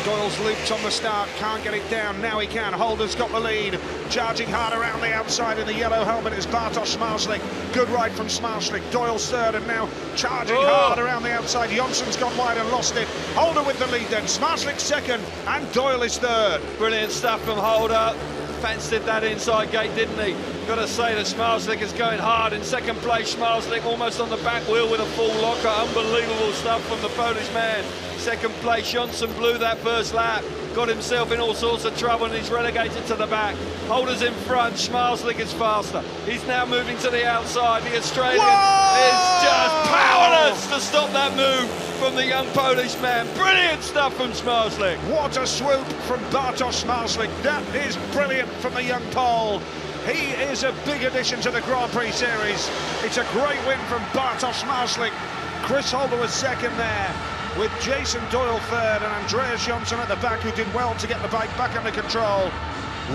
Doyle's looped on the start, can't get it down, now he can. Holder's got the lead, charging hard around the outside in the yellow helmet is Bartosz Smarslik. Good ride from Smarslik. Doyle's third, and now charging hard around the outside. Jonsson's gone wide and lost it. Holder with the lead then, Smarslik second, and Doyle is third. Brilliant stuff from Holder. Fancied that inside gate, didn't he? Got to say that Smarslik is going hard in second place. Smarslik almost on the back wheel with a full locker. Unbelievable stuff from the Polish man. Second place, Jonsson blew that first lap, got himself in all sorts of trouble, and he's relegated to the back. Holder's in front, Smarslik is faster. He's now moving to the outside. The Australian is just powerless to stop that move from the young Polish man. Brilliant stuff from Smarslik. What a swoop from Bartosz Smarslik. That is brilliant from the young Pole. He is a big addition to the Grand Prix series. It's a great win from Bartosz Smarslik. Chris Holder was second there, with Jason Doyle third and Andreas Jonsson at the back, who did well to get the bike back under control.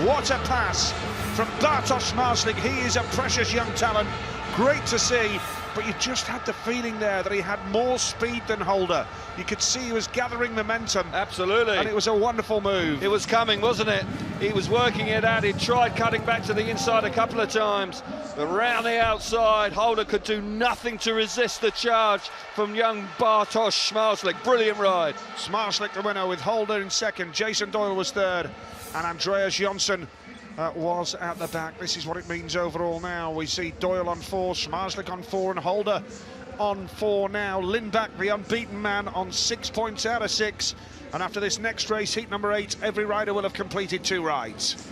What a pass from Bartosz Smarslik. He is a precious young talent. Great to see, but you just had the feeling there that he had more speed than Holder. You could see he was gathering momentum. Absolutely. And it was a wonderful move. It was coming, wasn't it? He was working it out. He tried cutting back to the inside a couple of times, but around the outside, Holder could do nothing to resist the charge from young Bartosz Smarslik. Brilliant ride. Smarslik the winner, with Holder in second. Jason Doyle was third, and Andreas Jonsson was at the back. This is what it means overall now. We see Doyle on 4, Smarslik on 4, and Holder on 4 now. Lindback, the unbeaten man, on 6 points out of 6. And after this next race, heat number 8, every rider will have completed 2 rides.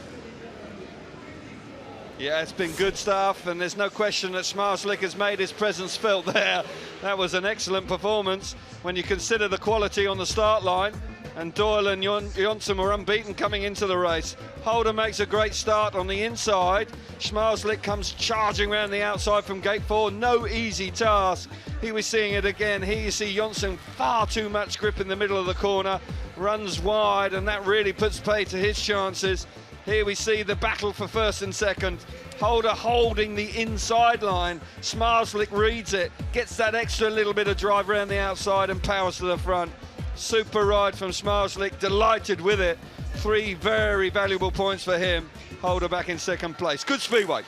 Yeah, it's been good stuff, and there's no question that Smarslik has made his presence felt there. That was an excellent performance when you consider the quality on the start line. And Doyle and Jonsson were unbeaten coming into the race. Holder makes a great start on the inside. Smarslik comes charging around the outside from gate 4. No easy task. He was seeing it again. Here you see Jonsson, far too much grip in the middle of the corner. Runs wide, and that really puts pay to his chances. Here we see the battle for first and second. Holder holding the inside line. Smarslick reads it, gets that extra little bit of drive around the outside and powers to the front. Super ride from Smarslick, delighted with it. 3 very valuable points for him. Holder back in second place. Good speedway.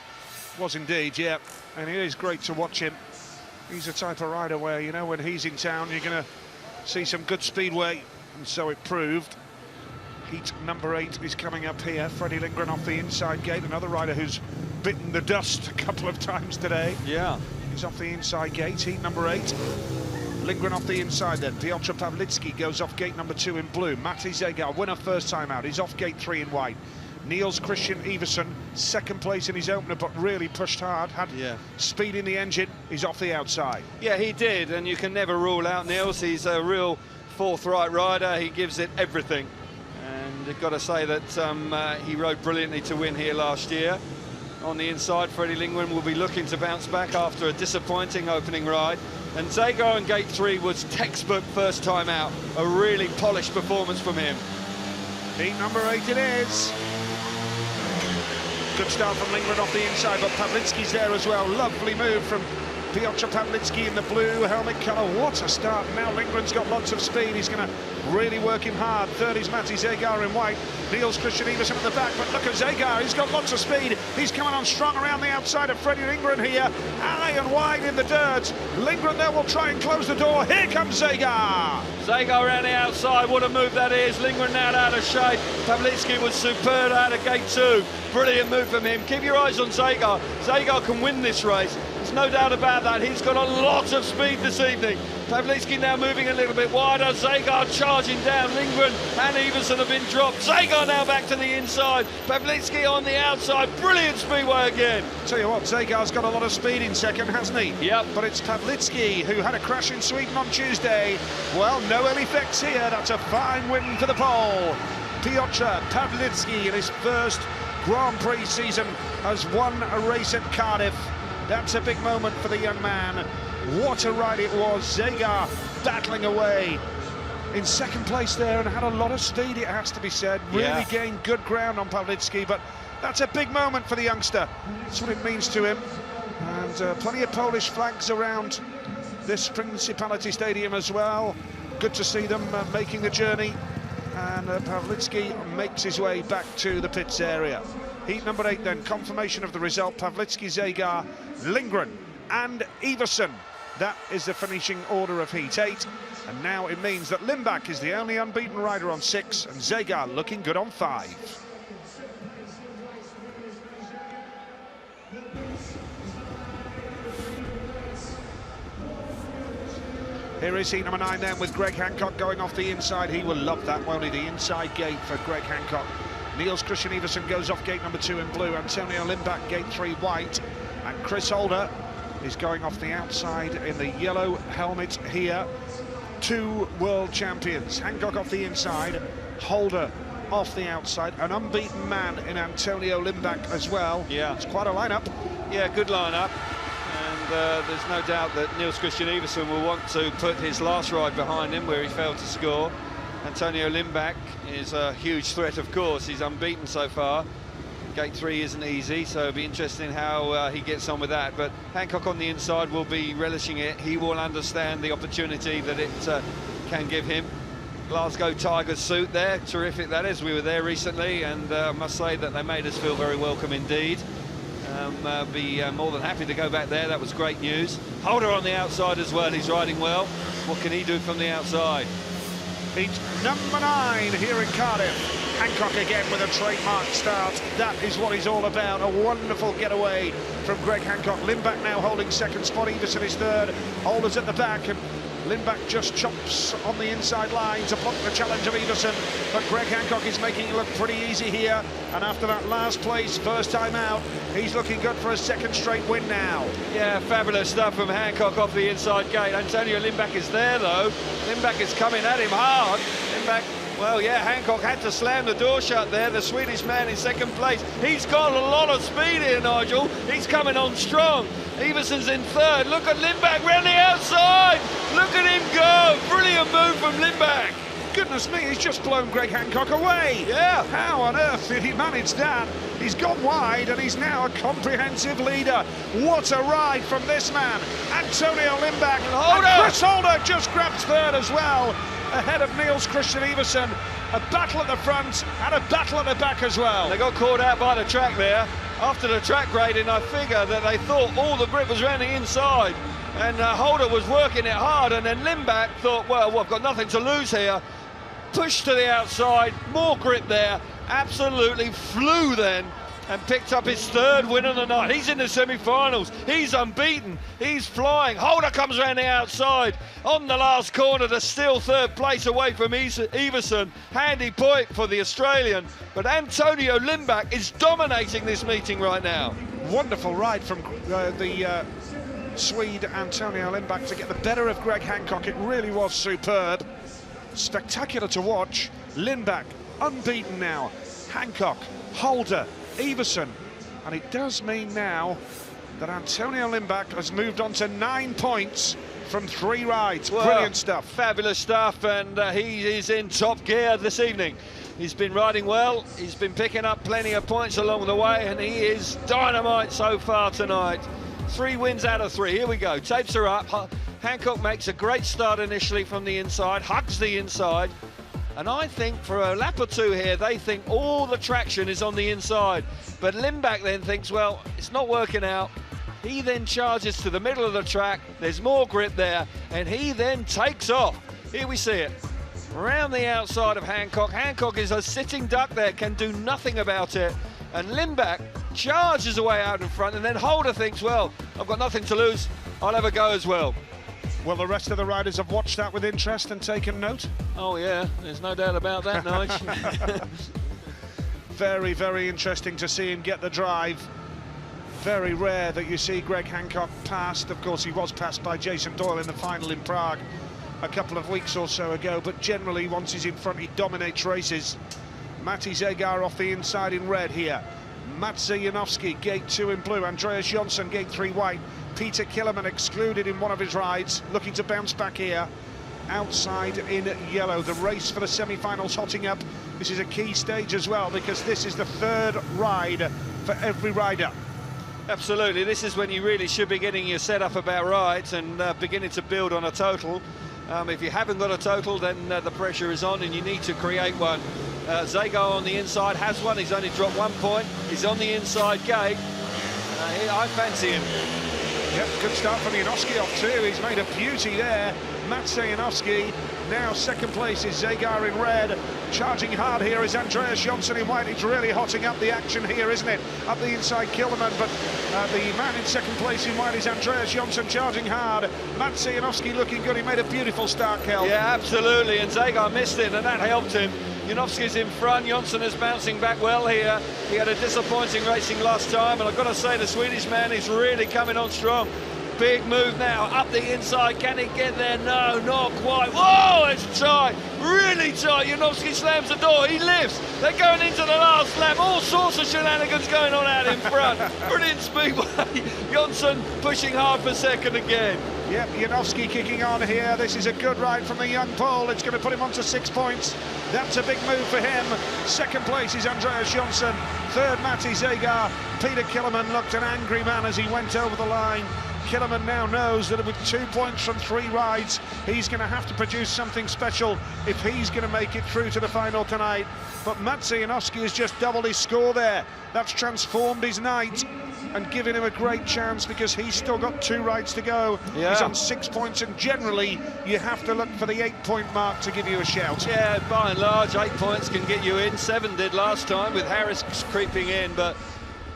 Was indeed, yeah. And it is great to watch him. He's the type of rider where, you know, when he's in town, you're going to see some good speedway. And so it proved. Heat number 8 is coming up here. Freddie Lindgren off the inside gate. Another rider who's bitten the dust a couple of times today. Yeah. He's off the inside gate, heat number 8. Lindgren off the inside then. Piotr Pawlicki goes off gate number 2 in blue. Matti Zegar, winner first time out. He's off gate 3 in white. Niels Christian Iversen, second place in his opener, but really pushed hard, had speed in the engine. He's off the outside. Yeah, he did, and you can never rule out Niels. He's a real forthright rider. He gives it everything. And you've got to say that he rode brilliantly to win here last year. On the inside, Freddie Lindgren will be looking to bounce back after a disappointing opening ride. And Zegar on gate 3 was textbook first time out. A really polished performance from him. Heat number 8 it is. Good start from Lindgren off the inside, but Pawlicki's there as well. Lovely move from Piotr Pawlicki in the blue helmet colour. What a start. Now Lindgren's got lots of speed. He's going to really work him hard. Third is Matti Zegar in white. Niels Christian Iversen at the back, but look at Zegar. He's got lots of speed. He's coming on strong around the outside of Freddie Lindgren here. High and wide in the dirt. Lindgren there will try and close the door. Here comes Zegar. Zegar around the outside. What a move that is. Lindgren now out of shape. Pawlicki was superb out of gate 2. Brilliant move from him. Keep your eyes on Zegar. Zegar can win this race. There's no doubt about that. He's got a lot of speed this evening. Pawlicki now moving a little bit wider. Zegar charging down. Lindgren and Iversen have been dropped. Zegar now back to the inside. Pawlicki on the outside. Brilliant speedway again. Tell you what, Zegar's got a lot of speed in second, hasn't he? Yep. But it's Pawlicki who had a crash in Sweden on Tuesday. Well, no ill effects here. That's a fine win for the pole. Piotr Pawlicki in his first Grand Prix season has won a race at Cardiff. That's a big moment for the young man. What a ride it was. Zegar battling away in second place there and had a lot of speed, it has to be said. Really gained good ground on Pawlicki, but that's a big moment for the youngster. That's what it means to him. And plenty of Polish flags around this Principality Stadium as well. Good to see them making the journey. And Pawlicki makes his way back to the pits area. Heat number 8 then, confirmation of the result. Pawlicki, Zegar, Lindgren and Iversen. That is the finishing order of Heat 8. And now it means that Lindback is the only unbeaten rider on 6 and Zegar looking good on 5. Here is heat number 9 then with Greg Hancock going off the inside. He will love that, won't he? The inside gate for Greg Hancock. Niels Christian Iversen goes off gate number 2 in blue. Antonio Lindback gate 3 white. And Chris Holder is going off the outside in the yellow helmet here. 2 world champions. Hancock off the inside, Holder off the outside. An unbeaten man in Antonio Lindback as well. Yeah. It's quite a lineup. Yeah, good lineup. And there's no doubt that Niels Christian Iversen will want to put his last ride behind him where he failed to score. Antonio Lindback is a huge threat, of course. He's unbeaten so far. Gate 3 isn't easy, so it'll be interesting how he gets on with that. But Hancock on the inside will be relishing it. He will understand the opportunity that it can give him. Glasgow Tigers suit there, terrific that is. We were there recently, and I must say that they made us feel very welcome indeed. Be more than happy to go back there. That was great news. Holder on the outside as well. He's riding well. What can he do from the outside? Heat number 9 here in Cardiff. Hancock again with a trademark start. That is what he's all about. A wonderful getaway from Greg Hancock. Lindback now holding second spot. Iversen is third. Holder's at the back, and Lindback just chops on the inside line to block the challenge of Iversen. But Greg Hancock is making it look pretty easy here. And after that last place, first time out, he's looking good for a second straight win now. Yeah, fabulous stuff from Hancock off the inside gate. Antonio Lindback is there, though. Lindback is coming at him hard. Lindback, well, yeah, Hancock had to slam the door shut there. The Swedish man in second place. He's got a lot of speed here, Nigel. He's coming on strong. Iversen's in third. Look at Lindback round the outside. Look at him go. Brilliant move from Lindback. goodness me, he's just blown Greg Hancock away. Yeah. How on earth did he manage that? He's gone wide and he's now a comprehensive leader. What a ride from this man, Antonio Lindback. And Chris Holder just grabs third as well, ahead of Niels Christian Iversen. A battle at the front and a battle at the back as well. They got caught out by the track there. After the track grading, I figure that they thought all the grip was around the inside, and Holder was working it hard, and then Lindback thought, well, I've got nothing to lose here. Pushed to the outside, more grip there, absolutely flew then, and picked up his third win of the night. He's in the semi-finals, he's unbeaten, he's flying. Holder comes around the outside on the last corner to steal third place away from Iversen. Handy point for the Australian, but Antonio Lindback is dominating this meeting right now. Wonderful ride from the Swede Antonio Lindback to get the better of Greg Hancock. It really was superb. Spectacular to watch. Lindback unbeaten now. Hancock, Holder, Iversen, and it does mean now that Antonio Lindback has moved on to 9 points from 3 rides. Well, brilliant stuff. Fabulous stuff, and he is in top gear this evening. He's been riding well, he's been picking up plenty of points along the way, and he is dynamite so far tonight. 3 wins out of 3. Here we go, tapes are up. Hancock makes a great start initially from the inside, hugs the inside, and I think for a lap or two here, they think all the traction is on the inside. But Lindback then thinks, well, it's not working out. He then charges to the middle of the track. There's more grip there, and he then takes off. Here we see it. Around the outside of Hancock. Hancock is a sitting duck there, can do nothing about it. And Lindback charges away out in front, and then Holder thinks, well, I've got nothing to lose. I'll have a go as well. Well, the rest of the riders have watched that with interest and taken note. Oh yeah, there's no doubt about that, Nigel. Very, very interesting to see him get the drive. Very rare that you see Greg Hancock passed. Of course, he was passed by Jason Doyle in the final in Prague a couple of weeks or so ago, but generally, once he's in front, he dominates races. Matti Zegar off the inside in red here. Mats Janowski, gate 2 in blue. Andreas Jonsson, gate 3 white. Peter Killerman excluded in one of his rides, looking to bounce back here. Outside in yellow. The race for the semi-finals hotting up. This is a key stage as well, because this is the 3rd ride for every rider. Absolutely, this is when you really should be getting your setup about rides and beginning to build on a total. If you haven't got a total, then the pressure is on and you need to create one. Zago on the inside has one. He's only dropped 1 point. He's on the inside gate. I fancy him. Yep, good start from Janowski off too. He's made a beauty there. Mats Janowski. Now second place is Zagar in red. Charging hard here is Andreas Jonsson in white. It's really hotting up the action here, isn't it? Up the inside, Kilderman, but the man in second place in white is Andreas Jonsson, charging hard. Mats Janowski looking good. He made a beautiful start, Kel. Yeah, absolutely, and Zagar missed it, and that helped him. Janowski's in front. Jonsson is bouncing back well here. He had a disappointing racing last time, and I've got to say the Swedish man is really coming on strong. Big move now, up the inside. Can he get there? No, not quite. Whoa, it's tight, really tight. Janowski slams the door, he lifts. They're going into the last lap. All sorts of shenanigans going on out in front. Brilliant speedway. Jonsson pushing hard for second again. Yep, Janowski kicking on here. This is a good ride from the young Pole. It's going to put him onto 6 points. That's a big move for him. Second place is Andreas Jonsson. Third, Matti Zegar. Peter Killerman looked an angry man as he went over the line. Killerman now knows that with 2 points from 3 rides, he's going to have to produce something special if he's going to make it through to the final tonight. But Mats Janowski has just doubled his score there. That's transformed his night and given him a great chance, because he's still got 2 rides to go. Yeah. He's on 6 points, and generally you have to look for the 8-point mark to give you a shout. Yeah, by and large, 8 points can get you in. 7 did last time with Harris creeping in, but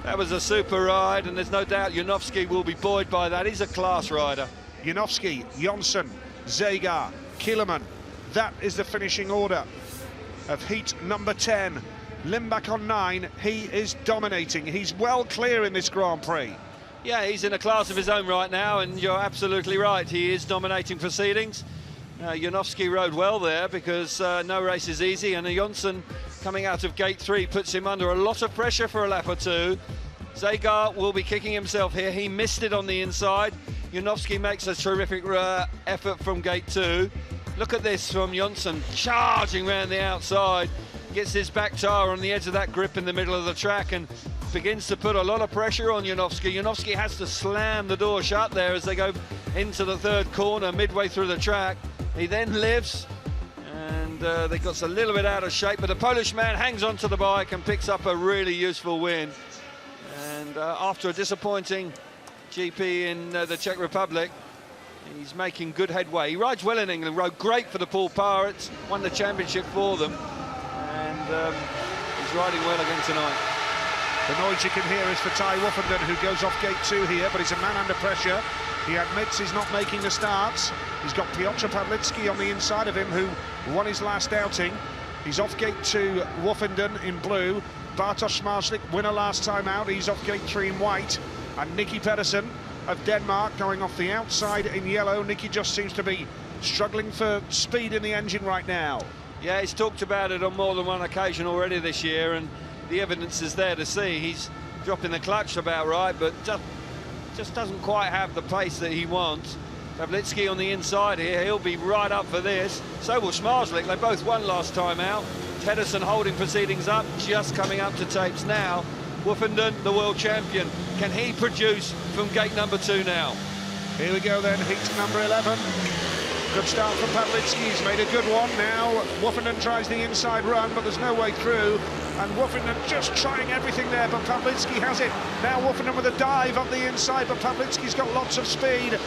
that was a super ride, and there's no doubt Janowski will be buoyed by that. He's a class rider. Janowski, Jonsson, Zagar, Killerman. That is the finishing order of heat number 10. Lindback on 9. He is dominating. He's well clear in this Grand Prix. Yeah, he's in a class of his own right now, and you're absolutely right. He is dominating proceedings. Janowski rode well there, because no race is easy, and Jonsson coming out of gate 3 puts him under a lot of pressure for a lap or two. Zagar will be kicking himself here. He missed it on the inside. Janowski makes a terrific effort from gate 2. Look at this from Jonsson, charging around the outside, gets his back tyre on the edge of that grip in the middle of the track and begins to put a lot of pressure on Janowski. Janowski has to slam the door shut there as they go into the third corner midway through the track. He then lifts and they got a little bit out of shape, but the Polish man hangs onto the bike and picks up a really useful win. And after a disappointing GP in the Czech Republic, he's making good headway. He rides well in England, rode great for the Poole Pirates, won the championship for them, and he's riding well again tonight. The noise you can hear is for Ty Woffenden, who goes off gate 2 here, but he's a man under pressure. He admits he's not making the starts. He's got Piotr Pawlicki on the inside of him, who won his last outing. He's off gate 2, Woffenden in blue. Bartosz Smarslik, winner last time out, he's off gate 3 in white. And Nicky Pedersen of Denmark going off the outside in yellow. Nicky just seems to be struggling for speed in the engine right now. Yeah, he's talked about it on more than one occasion already this year, and the evidence is there to see. He's dropping the clutch about right, but just doesn't quite have the pace that he wants. Pawlicki on the inside here, he'll be right up for this. So will Smarslik, they both won last time out. Pedersen holding proceedings up, just coming up to tapes now. Woffenden, the world champion. Can he produce from gate number 2 now? Here we go then, heat number 11. Good start from Pawlicki, he's made a good one now. Woffenden tries the inside run, but there's no way through. And Woffenden just trying everything there, but Pawlicki has it. Now Woffenden with a dive up the inside, but Pawlicki's got lots of speed.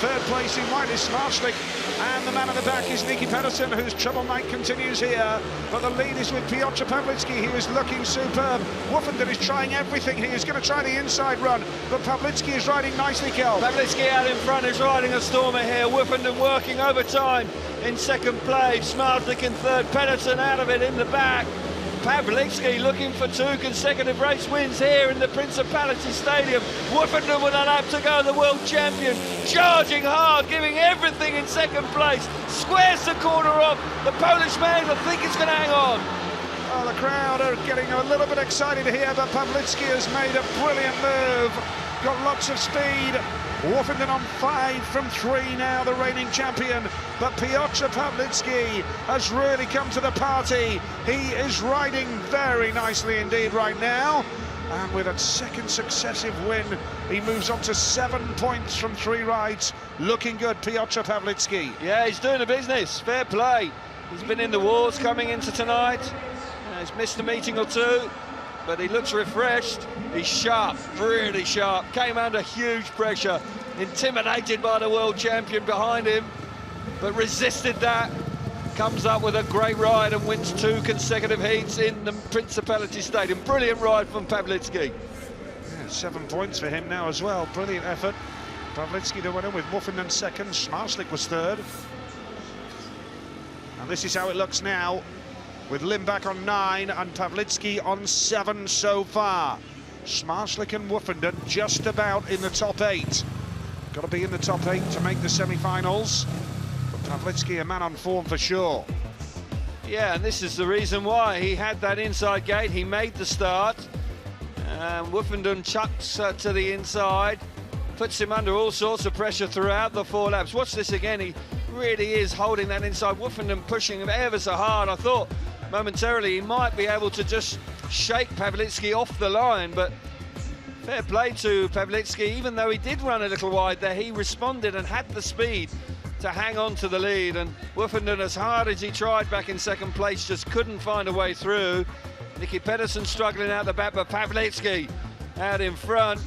Third place in white is Smarslik, and the man at the back is Nicky Pedersen, whose trouble night continues here. But the lead is with Piotr Pawlicki, he is looking superb. Woffenden is trying everything, he is going to try the inside run, but Pawlicki is riding nicely, Kel. Pawlicki out in front is riding a stormer here. Woffenden working overtime in second place. Smarslik in third, Pedersen out of it in the back. Pawlicki looking for 2 consecutive race wins here in the Principality Stadium. Woffenden with a lap to go, the world champion, charging hard, giving everything in second place. Squares the corner off. The Polish man, I think he's going to hang on. Oh, the crowd are getting a little bit excited here, but Pawlicki has made a brilliant move. Got lots of speed. Woffenden on 5 from 3 now, the reigning champion. But Piotr Pawlicki has really come to the party. He is riding very nicely indeed right now. And with a second successive win, he moves on to 7 points from 3 rides. Looking good, Piotr Pawlicki. Yeah, he's doing the business. Fair play. He's been in the wars coming into tonight. He's missed a meeting or 2. But he looks refreshed. He's sharp, really sharp. Came under huge pressure, intimidated by the world champion behind him, but resisted that. Comes up with a great ride and wins 2 consecutive heats in the Principality Stadium. Brilliant ride from Pawlicki. Yeah, 7 points for him now as well. Brilliant effort. Pawlicki the winner with Woffenden second. Smarslik was third. And this is how it looks now, with Limbach on 9 and Pawlicki on 7 so far. Smarslik and Woffenden just about in the top 8. Got to be in the top 8 to make the semi-finals. But Pawlicki a man on form for sure. Yeah, and this is the reason why. He had that inside gate, he made the start. Woffenden chucks to the inside, puts him under all sorts of pressure throughout the 4 laps. Watch this again, he really is holding that inside. Woffenden pushing him ever so hard. I thought momentarily he might be able to just shake Pawlicki off the line, but fair play to Pawlicki. Even though he did run a little wide there, he responded and had the speed to hang on to the lead. And Woffenden, as hard as he tried back in second place, just couldn't find a way through. Nicky Pedersen struggling out the back, but Pawlicki out in front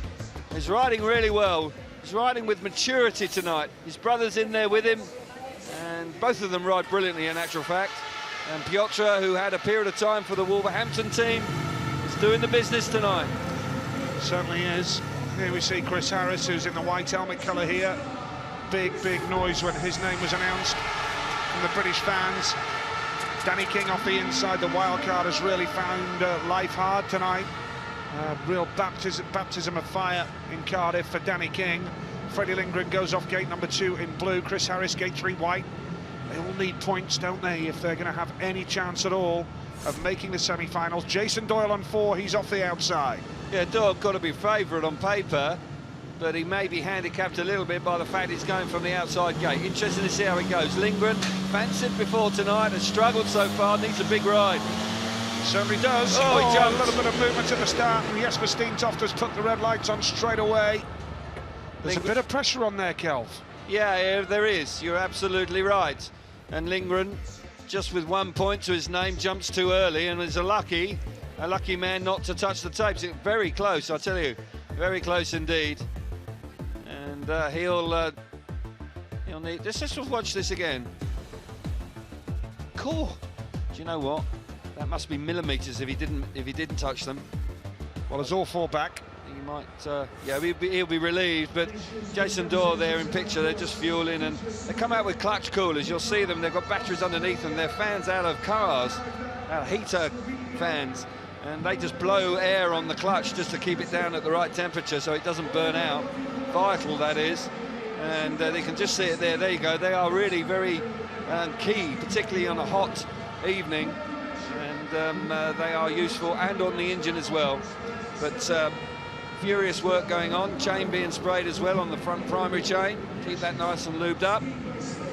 is riding really well. He's riding with maturity tonight. His brother's in there with him, and both of them ride brilliantly in actual fact. And Piotr, who had a period of time for the Wolverhampton team, is doing the business tonight. Certainly is. Here we see Chris Harris, who's in the white helmet colour here. Big noise when his name was announced from the British fans. Danny King off the inside, the wild card, has really found life hard tonight. Real baptism of fire in Cardiff for Danny King. Freddie Lindgren goes off gate number 2 in blue. Chris Harris, gate 3 white. They all need points, don't they, if they're going to have any chance at all of making the semi-finals. Jason Doyle on 4, he's off the outside. Yeah, Doyle got to be favourite on paper, but he may be handicapped a little bit by the fact he's going from the outside gate. Interesting to see how it goes. Lindgren, fancied before tonight, has struggled so far, needs a big ride. Certainly does. Oh, he a little bit of movement at the start, and Jesper Steentoft has put the red lights on straight away. There's a bit of pressure on there, Kelv. Yeah, there is. You're absolutely right. And Lindgren, just with 1 point to his name, jumps too early and is a lucky man not to touch the tapes. It's very close, I tell you. Very close indeed. And he'll need... Let's just watch this again. Cool. Do you know what? That must be millimetres if he didn't touch them. Well, as all four back. He might, yeah, he'll be relieved, but Jason Doyle there in picture, they're just fueling, and they come out with clutch coolers. You'll see them, they've got batteries underneath them, they're fans out of cars, heater fans, and they just blow air on the clutch just to keep it down at the right temperature so it doesn't burn out. Vital, that is. And they can just see it there you go. They are really very key, particularly on a hot evening, and they are useful, and on the engine as well. But furious work going on, chain being sprayed as well on the front primary chain. Keep that nice and lubed up.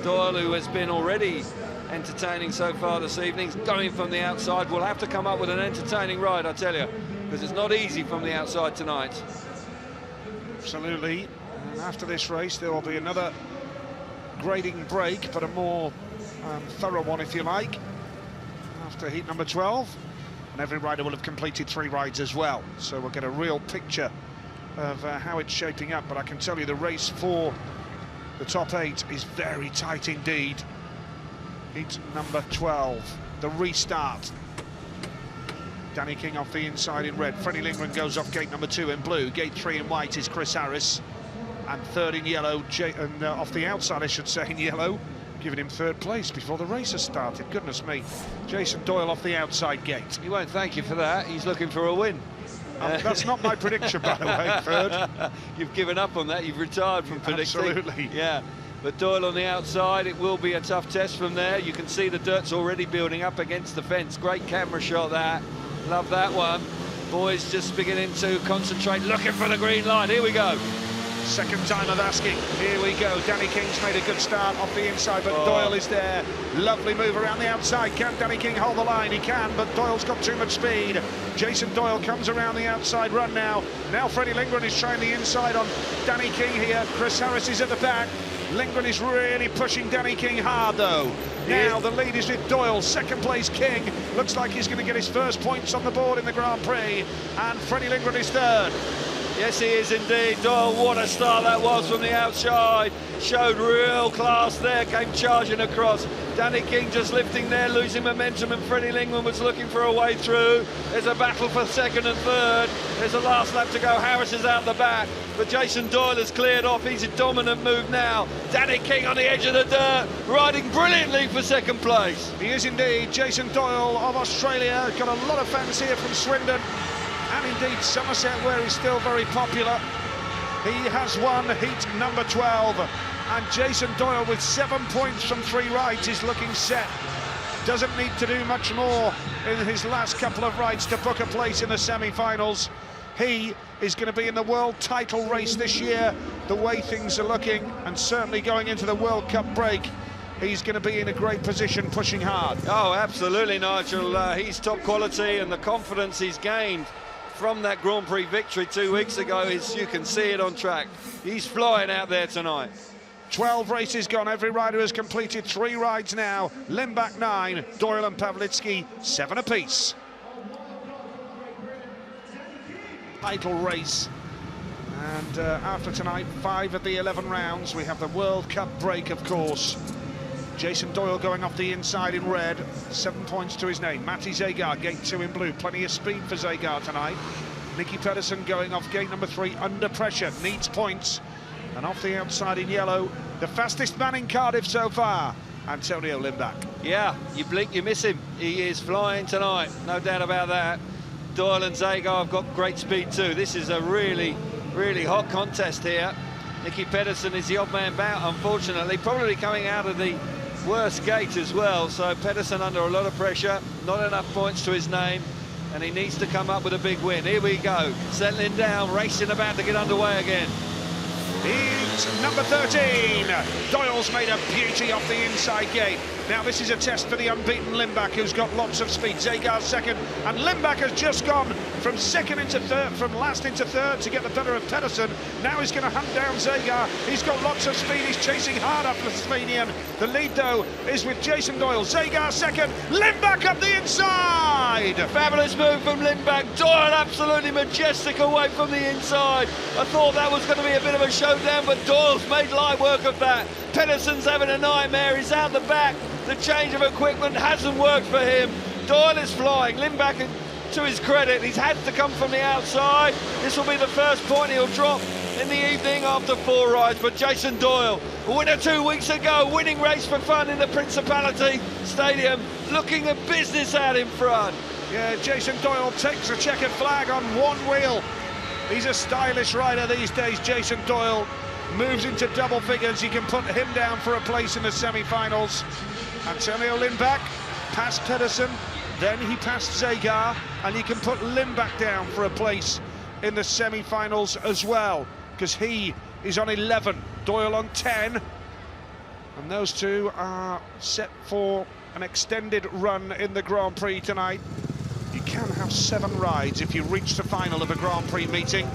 Doyle, who has been already entertaining so far this evening, going from the outside, will have to come up with an entertaining ride, I tell you, because it's not easy from the outside tonight. Absolutely. And after this race, there will be another grading break, but a more thorough one, if you like, after heat number 12. And every rider will have completed 3 rides as well, so we'll get a real picture of how it's shaping up. But I can tell you the race for the top 8 is very tight indeed. Heat number 12, the restart. Danny King off the inside in red. Freddie Lindgren goes off gate number 2 in blue. Gate 3 in white is Chris Harris, and third in yellow, and off the outside, I should say, in yellow, giving him third place before the race has started. Goodness me. Jason Doyle off the outside gate. He won't thank you for that. He's looking for a win. That's not my prediction, by the way, third. You've given up on that. You've retired from predicting. Absolutely. Yeah. But Doyle on the outside, it will be a tough test from there. You can see the dirt's already building up against the fence. Great camera shot, that. Love that one. Boys just beginning to concentrate, looking for the green light. Here we go. Second time of asking. Here we go. Danny King's made a good start off the inside, but Doyle is there. Lovely move around the outside. Can Danny King hold the line? He can, but Doyle's got too much speed. Jason Doyle comes around the outside run now. Now Freddie Lindgren is trying the inside on Danny King here. Chris Harris is at the back. Lindgren is really pushing Danny King hard, though. Now the lead is with Doyle. Second place King. Looks like he's going to get his first points on the board in the Grand Prix. And Freddie Lindgren is third. Yes, he is indeed. Doyle, what a start that was from the outside. Showed real class there, came charging across. Danny King just lifting there, losing momentum, and Freddie Lindgren was looking for a way through. There's a battle for second and third. There's a last lap to go. Harris is out the back, but Jason Doyle has cleared off. He's a dominant move now. Danny King on the edge of the dirt, riding brilliantly for second place. He is indeed. Jason Doyle of Australia. Got a lot of fans here from Swindon, and indeed Somerset, where he's still very popular. He has won heat number 12, and Jason Doyle, with 7 points from 3 rides, is looking set. Doesn't need to do much more in his last couple of rides to book a place in the semi-finals. He is going to be in the world title race this year, the way things are looking, and certainly going into the World Cup break, he's going to be in a great position, pushing hard. Oh, absolutely, Nigel. He's top quality, and the confidence he's gained from that Grand Prix victory 2 weeks ago is, you can see it on track. He's flying out there tonight. 12 races gone. Every rider has completed 3 rides now. Limbach 9, Doyle and Pavlitsky 7 apiece. Title race. And after tonight, 5 of the 11 rounds. We have the World Cup break, of course. Jason Doyle going off the inside in red, 7 points to his name. Matty Zagar, gate 2 in blue, plenty of speed for Zagar tonight. Nicky Pedersen going off gate number 3, under pressure, needs points. And off the outside in yellow, the fastest man in Cardiff so far, Antonio Limbach. Yeah, you blink, you miss him. He is flying tonight, no doubt about that. Doyle and Zagar have got great speed too. This is a really, really hot contest here. Nicky Pedersen is the odd man out, unfortunately, probably coming out of the worst gate as well, so Pedersen under a lot of pressure, not enough points to his name, and he needs to come up with a big win. Here we go, settling down, racing about to get underway again. He's number 13. Doyle's made a beauty off the inside gate. Now this is a test for the unbeaten Limbach, who's got lots of speed. Zagar's second, and Limbach has just gone from second into third, from last into third to get the better of Pedersen. Now he's going to hunt down Zagar. He's got lots of speed. He's chasing hard after the Slovenian. The lead, though, is with Jason Doyle. Zagar second, Limbach up the inside. Fabulous move from Limbach. Doyle absolutely majestic away from the inside. I thought that was going to be a bit of a showdown, but Doyle's made light work of that. Pedersen's having a nightmare. He's out the back. The change of equipment hasn't worked for him. Doyle is flying. Limbach, to his credit, he's had to come from the outside. This will be the first point he'll drop in the evening after 4 rides. But Jason Doyle, winner 2 weeks ago, winning race for fun in the Principality Stadium, looking at business out in front. Yeah, Jason Doyle takes a checkered flag on one wheel. He's a stylish rider these days, Jason Doyle. Moves into double figures. You can put him down for a place in the semi-finals. Antonio Limbach passed Pedersen, then he passed Zagar, and you can put Limbach down for a place in the semi-finals as well, because he is on 11, Doyle on 10, and those two are set for an extended run in the Grand Prix tonight. You can have 7 rides if you reach the final of a Grand Prix meeting.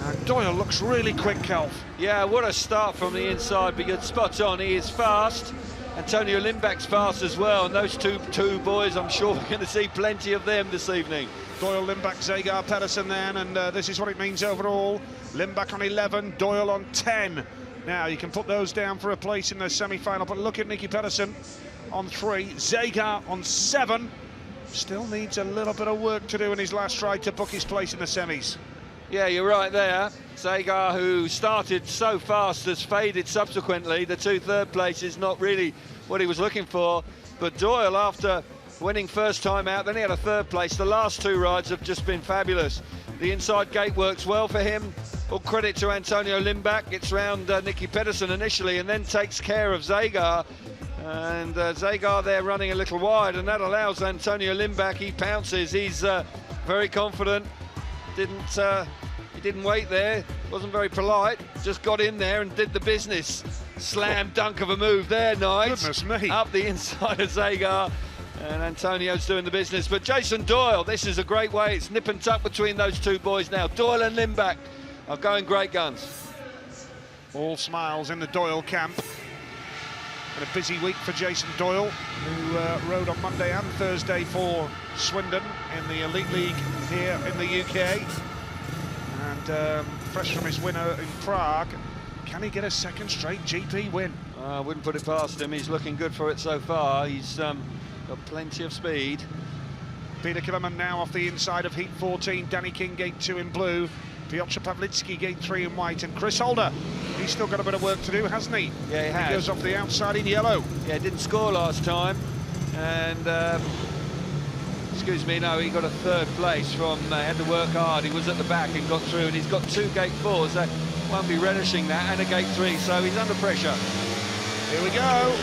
And Doyle looks really quick, Kelf. Yeah, what a start from the inside, but you're spot on. He is fast. Antonio Limbach's fast as well, and those two boys, I'm sure we're going to see plenty of them this evening. Doyle, Limbach, Zagar, Pedersen then, and this is what it means overall. Limbach on 11, Doyle on 10. Now, you can put those down for a place in the semi-final, but look at Nicky Pedersen on 3, Zagar on 7. Still needs a little bit of work to do in his last ride to book his place in the semis. Yeah, you're right there. Zagar, who started so fast, has faded subsequently. The 2 third places, not really what he was looking for. But Doyle, after winning first time out, then he had a 3rd place. The last 2 rides have just been fabulous. The inside gate works well for him. All credit to Antonio Limbach. Gets round Nicky Pedersen initially and then takes care of Zagar. And Zagar there running a little wide, and that allows Antonio Limbach. He pounces. He's very confident. He didn't wait there, wasn't very polite, just got in there and did the business. Slam dunk of a move there, nice. Goodness me. Up the inside of Zagar, and Antonio's doing the business. But Jason Doyle, this is a great way. It's nip and tuck between those 2 boys now. Doyle and Limbach are going great guns. All smiles in the Doyle camp. And a busy week for Jason Doyle, who rode on Monday and Thursday for Swindon in the Elite League here in the UK. And fresh from his winner in Prague, can he get a 2nd straight GP win? I wouldn't put it past him. He's looking good for it so far. He's got plenty of speed. Peter Killerman now off the inside of Heat 14. Danny King, Gate 2 in blue. Piotr Pawlicki, Gate 3 in white. And Chris Holder, he's still got a bit of work to do, hasn't he? Yeah, he has. He goes off the outside in yellow. Yeah, didn't score last time. And, excuse me, no, he got a 3rd place from, had to work hard. He was at the back and got through, and he's got 2 Gate 4s. That won't be relishing that, and a Gate 3, so he's under pressure. Here we go.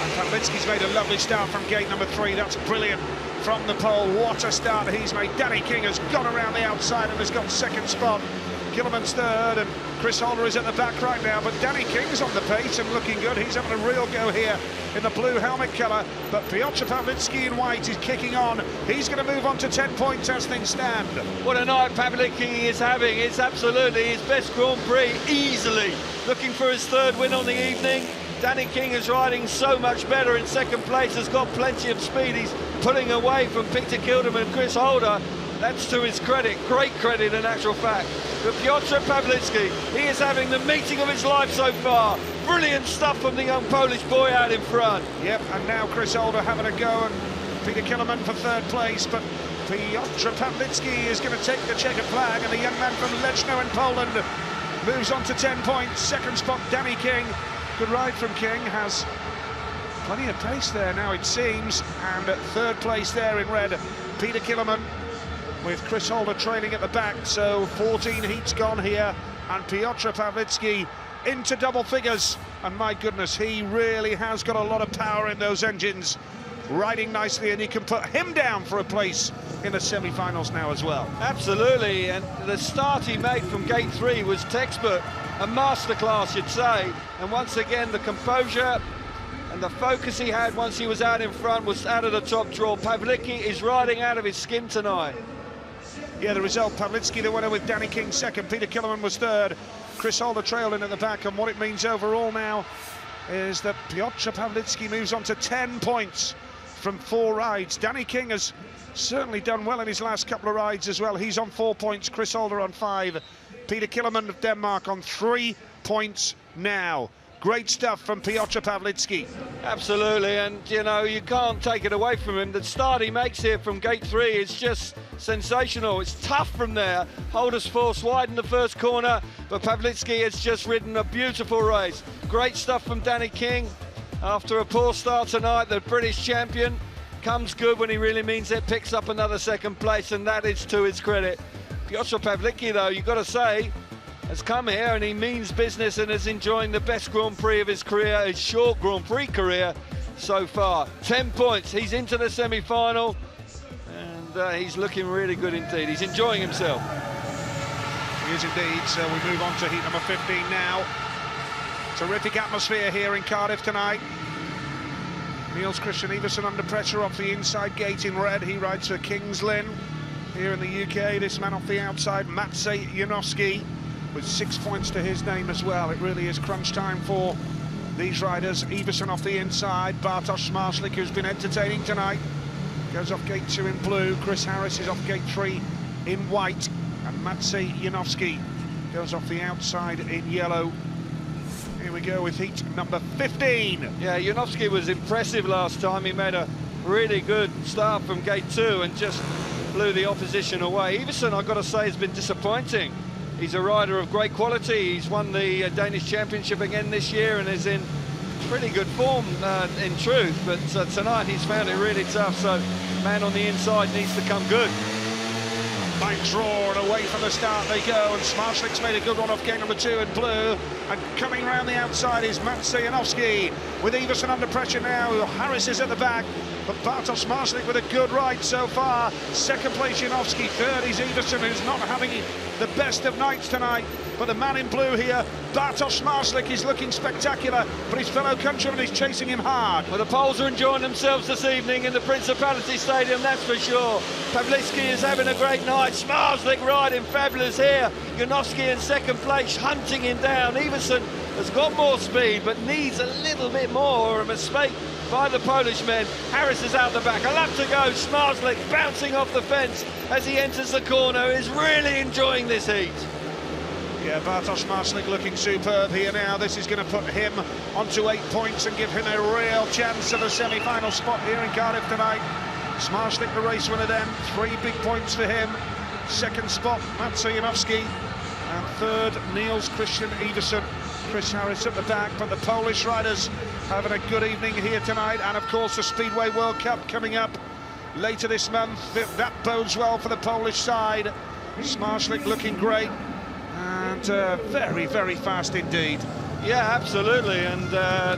And Pawlicki's made a lovely start from gate number 3. That's brilliant from the pole. What a start he's made. Danny King has gone around the outside and has got 2nd spot. Killerman's 3rd, and Chris Holder is at the back right now, but Danny King's on the pace and looking good. He's having a real go here in the blue helmet colour, but Piotr Pawlicki in white is kicking on. He's going to move on to 10 points as things stand. What a night Pawlicki is having. It's absolutely his best Grand Prix, easily. Looking for his 3rd win on the evening. Danny King is riding so much better in 2nd place, has got plenty of speed. He's pulling away from Peter Kilderman and Chris Holder. That's to his credit, great credit in actual fact. But Piotr Pawlicki, he is having the meeting of his life so far. Brilliant stuff from the young Polish boy out in front. Yep, and now Chris Holder having a go, and Peter Killerman for 3rd place, but Piotr Pawlicki is going to take the checkered flag, and the young man from Leszno in Poland moves on to 10 points. 2nd spot, Danny King. Good ride from King, has plenty of pace there now it seems, and 3rd place there in red, Peter Killerman, with Chris Holder trailing at the back. So 14 heats gone here, and Piotr Pawlicki into double figures, and my goodness, he really has got a lot of power in those engines, riding nicely, and you can put him down for a place in the semi-finals now as well. Absolutely, and the start he made from gate 3 was textbook. a masterclass, you'd say. And once again, the composure and the focus he had once he was out in front was out of the top draw. Pawlicki is riding out of his skin tonight. Yeah, the result, Pawlicki the winner with Danny King second, Peter Killerman was third, Chris Holder trailing at the back, and what it means overall now is that Piotr Pawlicki moves on to 10 points from 4 rides. Danny King has certainly done well in his last couple of rides as well. He's on 4 points, Chris Holder on 5, Peter Killerman of Denmark on 3 points now. Great stuff from Piotr Pawlicki. Absolutely, and you know, you can't take it away from him. The start he makes here from gate 3 is just sensational. It's tough from there. Holder's forced wide in the first corner, but Pawlicki has just ridden a beautiful race. Great stuff from Danny King. After a poor start tonight, the British champion comes good when he really means it, picks up another second place, and that is to his credit. Piotr Pawlicki, though, you've got to say, has come here and he means business and is enjoying the best Grand Prix of his career, his short Grand Prix career so far. 10 points, he's into the semi-final, and he's looking really good indeed. He's enjoying himself. He is indeed, so we move on to heat number 15 now. Terrific atmosphere here in Cardiff tonight. Niels Christian Iversen under pressure off the inside gate in red. He rides for Kings Lynn. Here in the UK, this man off the outside, Matsej Janowski, with 6 points to his name as well. It really is crunch time for these riders. Iversen off the inside, Bartosz Marslik, who's been entertaining tonight, goes off gate 2 in blue. Chris Harris is off gate 3 in white, and Matsej Janowski goes off the outside in yellow. Here we go with heat number 15. Yeah, Janowski was impressive last time. He made a really good start from gate 2 and just blew the opposition away. Iversen, I've got to say, has been disappointing. He's a rider of great quality. He's won the Danish Championship again this year and is in pretty good form in truth, but tonight he's found it really tough, so man on the inside needs to come good. Line draw and away from the start they go, and Smarslik's made a good one off gate number 2 in blue, and coming around the outside is Matsej Janowski with Iversen under pressure now. Harris is at the back, but Bartosz Marslik with a good ride so far. Second place Janowski, third is Iversen, who's not having the best of nights tonight, but the man in blue here, Bartosz Marslik, is looking spectacular, but his fellow countryman is chasing him hard. Well, the Poles are enjoying themselves this evening in the Principality Stadium, that's for sure. Pawlicki is having a great night. Smarslik riding fabulous here. Janowski in second place, hunting him down. Iversen has got more speed, but needs a little bit more. A mistake by the Polish men. Harris is out the back. A lap to go. Smarslik bouncing off the fence as he enters the corner. Is really enjoying this heat. Yeah, Bartosz Marslik looking superb here now. This is going to put him onto 8 points and give him a real chance of a semi-final spot here in Cardiff tonight. Smarslik the race winner then, 3 big points for him. Second spot, Matsej Janowski, and third, Niels Christian Iversen. Chris Harris at the back, but the Polish riders having a good evening here tonight, and of course the Speedway World Cup coming up later this month. That bodes well for the Polish side. Smarslik looking great, and very, very fast indeed. Yeah, absolutely, and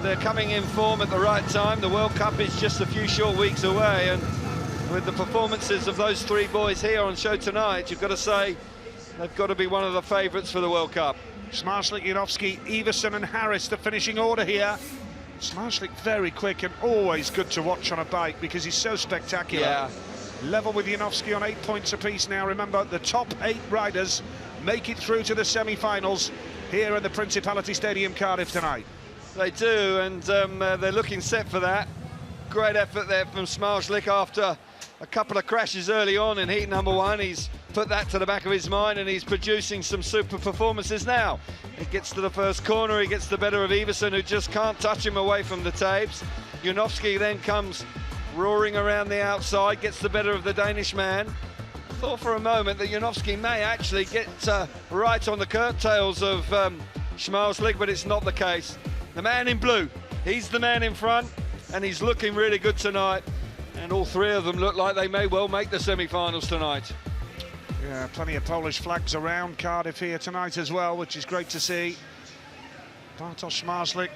they're coming in form at the right time. The World Cup is just a few short weeks away, and with the performances of those 3 boys here on show tonight, you've got to say they've got to be one of the favourites for the World Cup. Smarslik, Janowski, Iversen and Harris, the finishing order here. Smarslik very quick and always good to watch on a bike because he's so spectacular. Yeah. Level with Janowski on 8 points apiece now. Remember, the top 8 riders make it through to the semi-finals here in the Principality Stadium, Cardiff tonight. They do, and they're looking set for that. Great effort there from Smarslik after a couple of crashes early on in heat number 1. He's put that to the back of his mind and he's producing some super performances now. He gets to the first corner, he gets the better of Iversen, who just can't touch him away from the tapes. Janowski then comes roaring around the outside, gets the better of the Danish man. Thought for a moment that Janowski may actually get right on the curtails of Smarslik, but it's not the case. The man in blue, he's the man in front, and he's looking really good tonight. And all 3 of them look like they may well make the semi-finals tonight. Yeah, plenty of Polish flags around Cardiff here tonight as well, which is great to see. Bartosz Smarslik,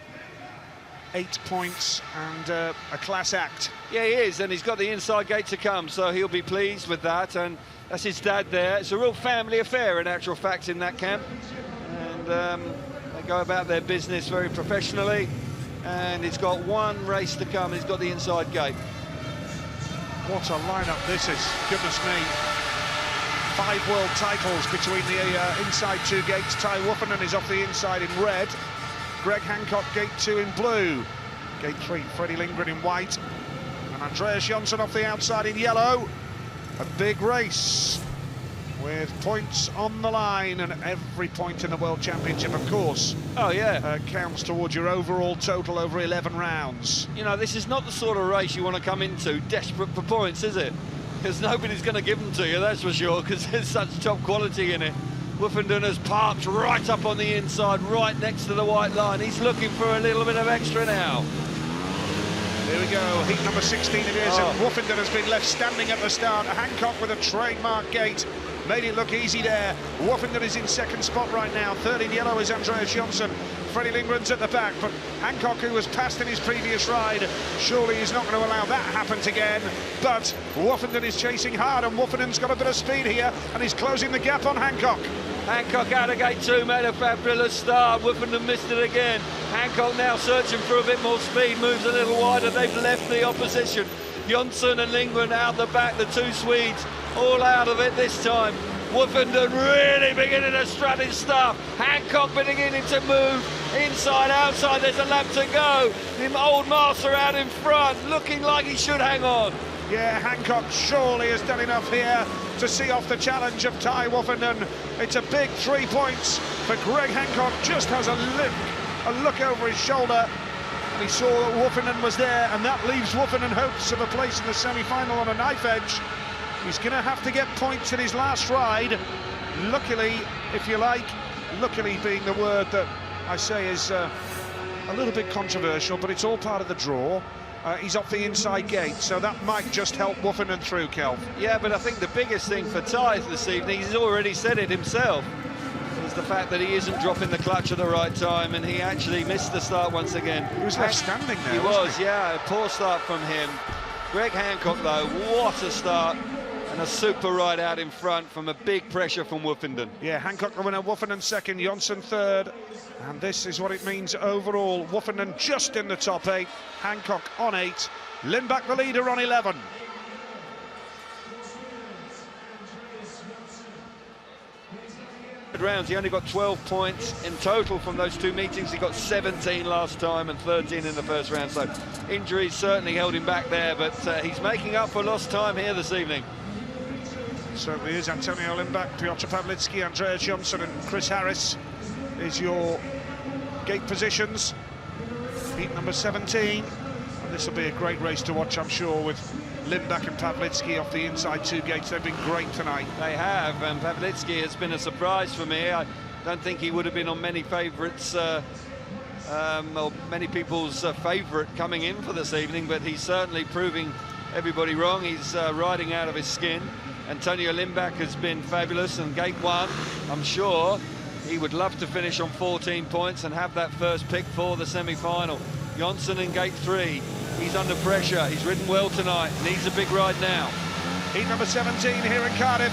8 points and a class act. Yeah, he is, and he's got the inside gate to come, so he'll be pleased with that. And that's his dad there. It's a real family affair, in actual fact, in that camp. And go about their business very professionally, and he's got one race to come, and he's got the inside gate. What a lineup this is, goodness me. 5 world titles between the inside 2 gates. Ty Woffinden is off the inside in red. Greg Hancock, gate 2 in blue. Gate 3, Freddie Lindgren in white. And Andreas Jonsson off the outside in yellow. A big race with points on the line, and every point in the World Championship, of course, counts towards your overall total over 11 rounds. You know, this is not the sort of race you want to come into desperate for points, is it? Because nobody's going to give them to you, that's for sure, because there's such top quality in it. Woffinden has parked right up on the inside, right next to the white line. He's looking for a little bit of extra now. Here we go, heat number 16 it is, and Woffinden has been left standing at the start. Hancock with a trademark gate, made it look easy there. Woffinden is in second spot right now. Third in yellow is Andreas Jonsson. Freddie Lindgren's at the back, but Hancock, who was passed in his previous ride, surely is not going to allow that happen again. But Woffinden is chasing hard, and Woffenden's got a bit of speed here, and he's closing the gap on Hancock. Hancock out of gate 2, made a fabulous start. Woffinden missed it again. Hancock now searching for a bit more speed, moves a little wider. They've left the opposition. Jonsson and Lindgren out the back, the 2 Swedes, all out of it this time. Woffinden really beginning to strut his stuff. Hancock beginning to move inside, outside. There's a lap to go. The old master out in front, looking like he should hang on. Yeah, Hancock surely has done enough here to see off the challenge of Ty Woffinden. It's a big 3 points for Greg Hancock. Just has a look over his shoulder, and he saw that Woffinden was there, and that leaves Woffinden hopes of a place in the semi-final on a knife edge. He's going to have to get points in his last ride. Luckily, if you like, luckily being the word that I say is a little bit controversial, but it's all part of the draw. He's off the inside gate, so that might just help Woffinden through, Kelv. Yeah, but I think the biggest thing for Ty this evening, he's already said it himself, is the fact that he isn't dropping the clutch at the right time, and he actually missed the start once again. He was left standing there, wasn't he? Yeah, a poor start from him. Greg Hancock, though, what a start, and a super ride out in front from a big pressure from Woffinden. Yeah, Hancock the winner, Woffinden second, Jonsson third. And this is what it means overall. Woffinden just in the top 8, Hancock on 8, Lindback the leader on 11. Rounds, he only got 12 points in total from those 2 meetings. He got 17 last time and 13 in the first round, so injuries certainly held him back there, but he's making up for lost time here this evening. Certainly is. Antonio Lindback, Piotr Pawlicki, Andreas Jonsson and Chris Harris is your gate positions. Heat number 17, and this will be a great race to watch, I'm sure, with Lindback and Pawlicki off the inside 2 gates. They've been great tonight. They have, and Pawlicki has been a surprise for me. I don't think he would have been on many favourites, or many people's favourite coming in for this evening, but he's certainly proving everybody wrong. He's riding out of his skin. Antonio Lindback has been fabulous, and gate 1, I'm sure he would love to finish on 14 points and have that first pick for the semi-final. Jonsson in gate 3, he's under pressure, he's ridden well tonight, needs a big ride now. Heat number 17 here in Cardiff.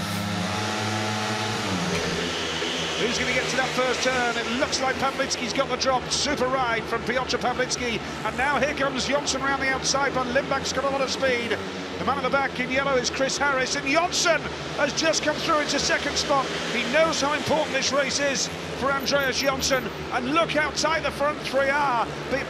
Who's going to get to that first turn? It looks like Pawlicki's got the drop. Super ride from Piotr Pawlicki, and now here comes Jonsson around the outside, but Lindback's got a lot of speed. The man at the back in yellow is Chris Harris, and Jonsson has just come through into second spot. He knows how important this race is for Andreas Jonsson, and look how tight the front 3 are.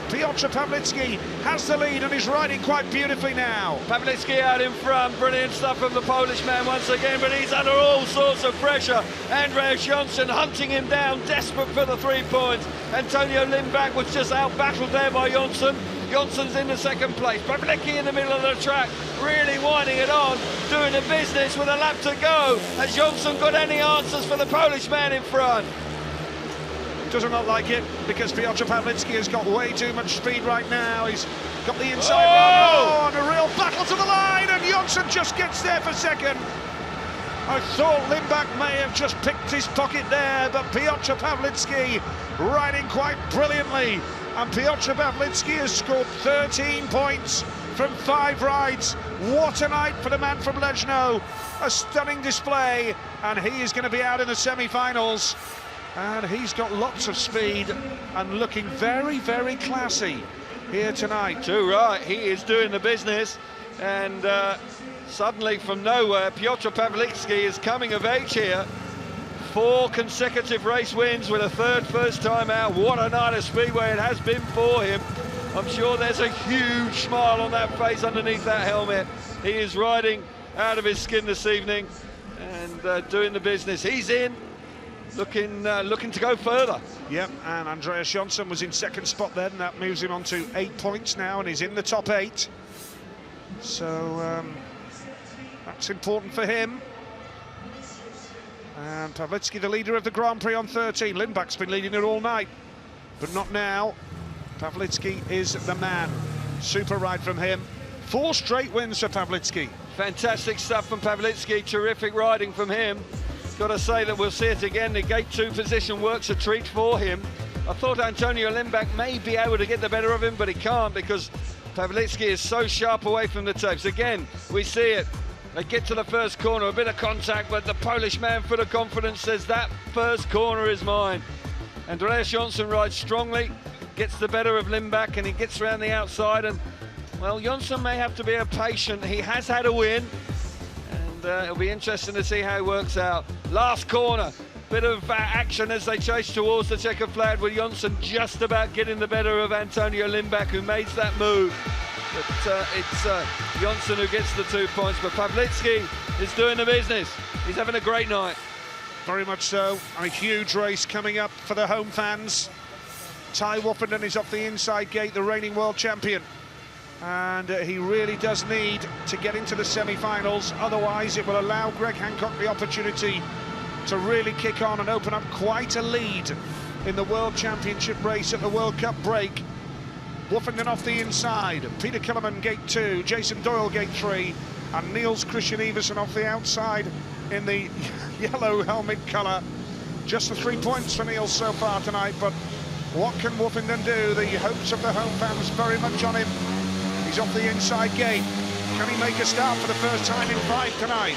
Piotr Pawlicki has the lead and is riding quite beautifully now. Pawlicki out in front, brilliant stuff from the Polish man once again, but he's under all sorts of pressure. Andreas Jonsson hunting him down, desperate for the 3 points. Antonio Lindback was just out-battled there by Jonsson. Jonsson's in the second place. Pawlicki in the middle of the track, really winding it on, doing the business with a lap to go. Has Jonsson got any answers for the Polish man in front? Doesn't look like it, because Piotr Pawlicki has got way too much speed right now. He's got the inside run, and a real battle to the line, and Jonsson just gets there for second. I thought Lindback may have just picked his pocket there, but Piotr Pawlicki riding quite brilliantly. And Piotr Pawlicki has scored 13 points from 5 rides. What a night for the man from Leszno. A stunning display, and he is going to be out in the semi-finals. And he's got lots of speed and looking very, very classy here tonight. Too right, he is doing the business. And suddenly from nowhere, Piotr Pawlicki is coming of age here. 4 consecutive race wins with a third first time out. What a night of Speedway it has been for him. I'm sure there's a huge smile on that face underneath that helmet. He is riding out of his skin this evening and doing the business. He's in, looking to go further. Yep, and Andreas Jonsson was in second spot then. That moves him on to 8 points now, and he's in the top 8. So that's important for him. And Pawlicki, the leader of the Grand Prix, on 13. Lindbach's been leading it all night, but not now. Pawlicki is the man. Super ride from him. 4 straight wins for Pawlicki. Fantastic stuff from Pawlicki. Terrific riding from him. Got to say that we'll see it again. The gate 2 position works a treat for him. I thought Antonio Lindbach may be able to get the better of him, but he can't because Pawlicki is so sharp away from the tapes. Again, we see it. They get to the first corner, a bit of contact, but the Polish man, full of confidence, says that first corner is mine. Andreas Jonsson rides strongly, gets the better of Lindbach, and he gets around the outside. And well, Jonsson may have to be a patient. He has had a win, and it'll be interesting to see how it works out. Last corner, bit of action as they chase towards the checkered flag, with Jonsson just about getting the better of Antonio Lindbach, who made that move. But it's Jonsson who gets the 2 points, but Pawlicki is doing the business. He's having a great night. Very much so, and a huge race coming up for the home fans. Ty Woffenden is off the inside gate, the reigning world champion. And he really does need to get into the semi-finals, otherwise it will allow Greg Hancock the opportunity to really kick on and open up quite a lead in the World Championship race at the World Cup break. Woffenden off the inside, Peter Killerman gate 2, Jason Doyle gate 3, and Niels Christian Iversen off the outside in the yellow helmet colour. Just the 3 points for Niels so far tonight, but what can Woffenden do? The hopes of the home fans very much on him. He's off the inside gate. Can he make a start for the first time in 5 tonight?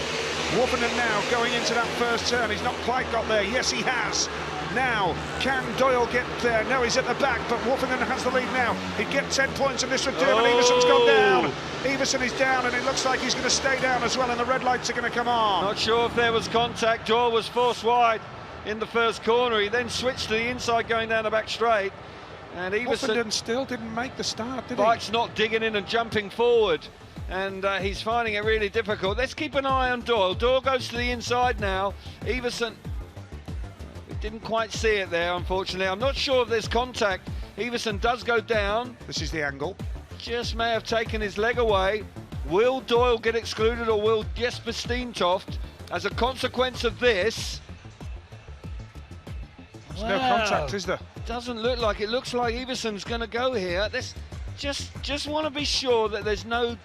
Woffenden now going into that first turn. He's not quite got there. Yes, he has. Now, can Doyle get there? No, he's at the back, but Woffenden has the lead now. He'd get 10 points, and this would do him, and Iversen's gone down. Iversen is down, and it looks like he's going to stay down as well, and the red lights are going to come on. Not sure if there was contact. Doyle was forced wide in the first corner. He then switched to the inside going down the back straight. And Woffenden still didn't make the start, did he? Bike's not digging in and jumping forward. And he's finding it really difficult. Let's keep an eye on Doyle. Doyle goes to the inside now. Iversen, we didn't quite see it there, unfortunately. I'm not sure if there's contact. Iversen does go down. This is the angle. Just may have taken his leg away. Will Doyle get excluded, or will Jesper Steentoft, as a consequence of this? There's no contact, is there? Doesn't look like it. Looks like Iversen's going to go here. This just want to be sure that there's no.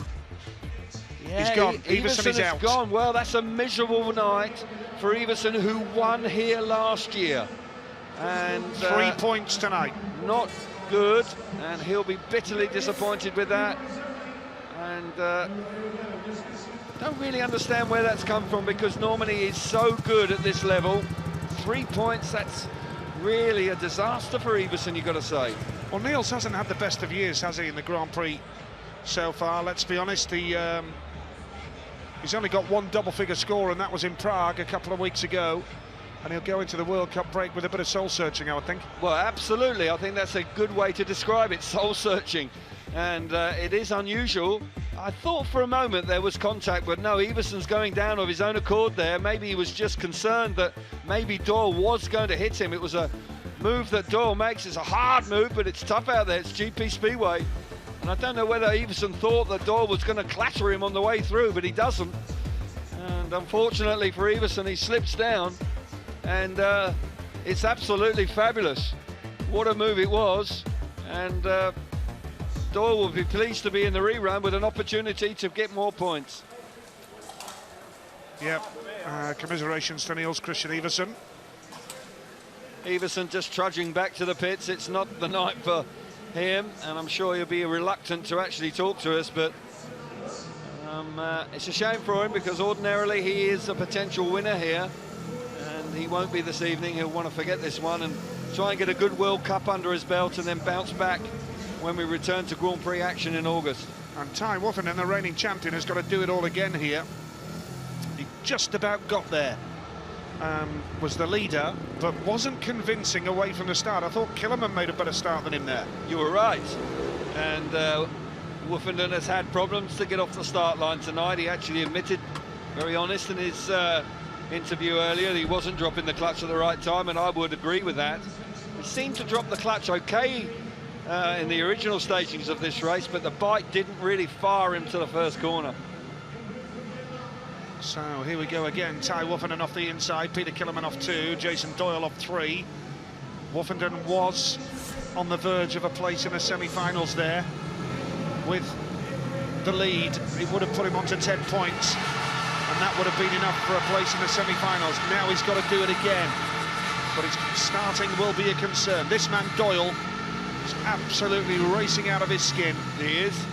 Yeah, he's gone. Iversen is out. Gone. Well, that's a miserable night for Iversen, who won here last year. And 3 points tonight. Not good, and he'll be bitterly disappointed with that. And don't really understand where that's come from, because normally he's so good at this level. 3 points, that's really a disaster for Iversen, you've got to say. Well, Niels hasn't had the best of years, has he, in the Grand Prix so far? Let's be honest, he's only got 1 double-figure score, and that was in Prague a couple of weeks ago. And he'll go into the World Cup break with a bit of soul-searching, I would think. Well, absolutely. I think that's a good way to describe it, soul-searching. And it is unusual. I thought for a moment there was contact, but no, Iversen's going down of his own accord there. Maybe he was just concerned that maybe Doyle was going to hit him. It was a move that Doyle makes. It's a hard move, but it's tough out there. It's GP Speedway. And I don't know whether Iversen thought that Doyle was going to clatter him on the way through, but he doesn't. And unfortunately for Iversen, he slips down. And it's absolutely fabulous. What a move it was. And Doyle will be pleased to be in the rerun with an opportunity to get more points. Yep, commiserations to Niels Christian Iversen. Iversen just trudging back to the pits. It's not the night for him, and I'm sure he'll be reluctant to actually talk to us, but it's a shame for him, because ordinarily he is a potential winner here. he won't be this evening. He'll want to forget this one and try and get a good World Cup under his belt and then bounce back when we return to Grand Prix action in August. And Ty Woffenden, the reigning champion, has got to do it all again here. He just about got there. Was the leader, but wasn't convincing away from the start. I thought Killerman made a better start than him there. You were right. And Woffenden has had problems to get off the start line tonight. He actually admitted, very honest, in his interview earlier, that he wasn't dropping the clutch at the right time, and I would agree with that. He seemed to drop the clutch okay in the original stagings of this race, but the bike didn't really fire him to the first corner. So here we go again. Ty Woffenden off the inside, Peter Killerman off 2, Jason Doyle off 3. Woffenden was on the verge of a place in the semi-finals there. With the lead, it would have put him onto 10 points, and that would have been enough for a place in the semi-finals. Now he's got to do it again, but his starting will be a concern. This man Doyle is absolutely racing out of his skin. He is.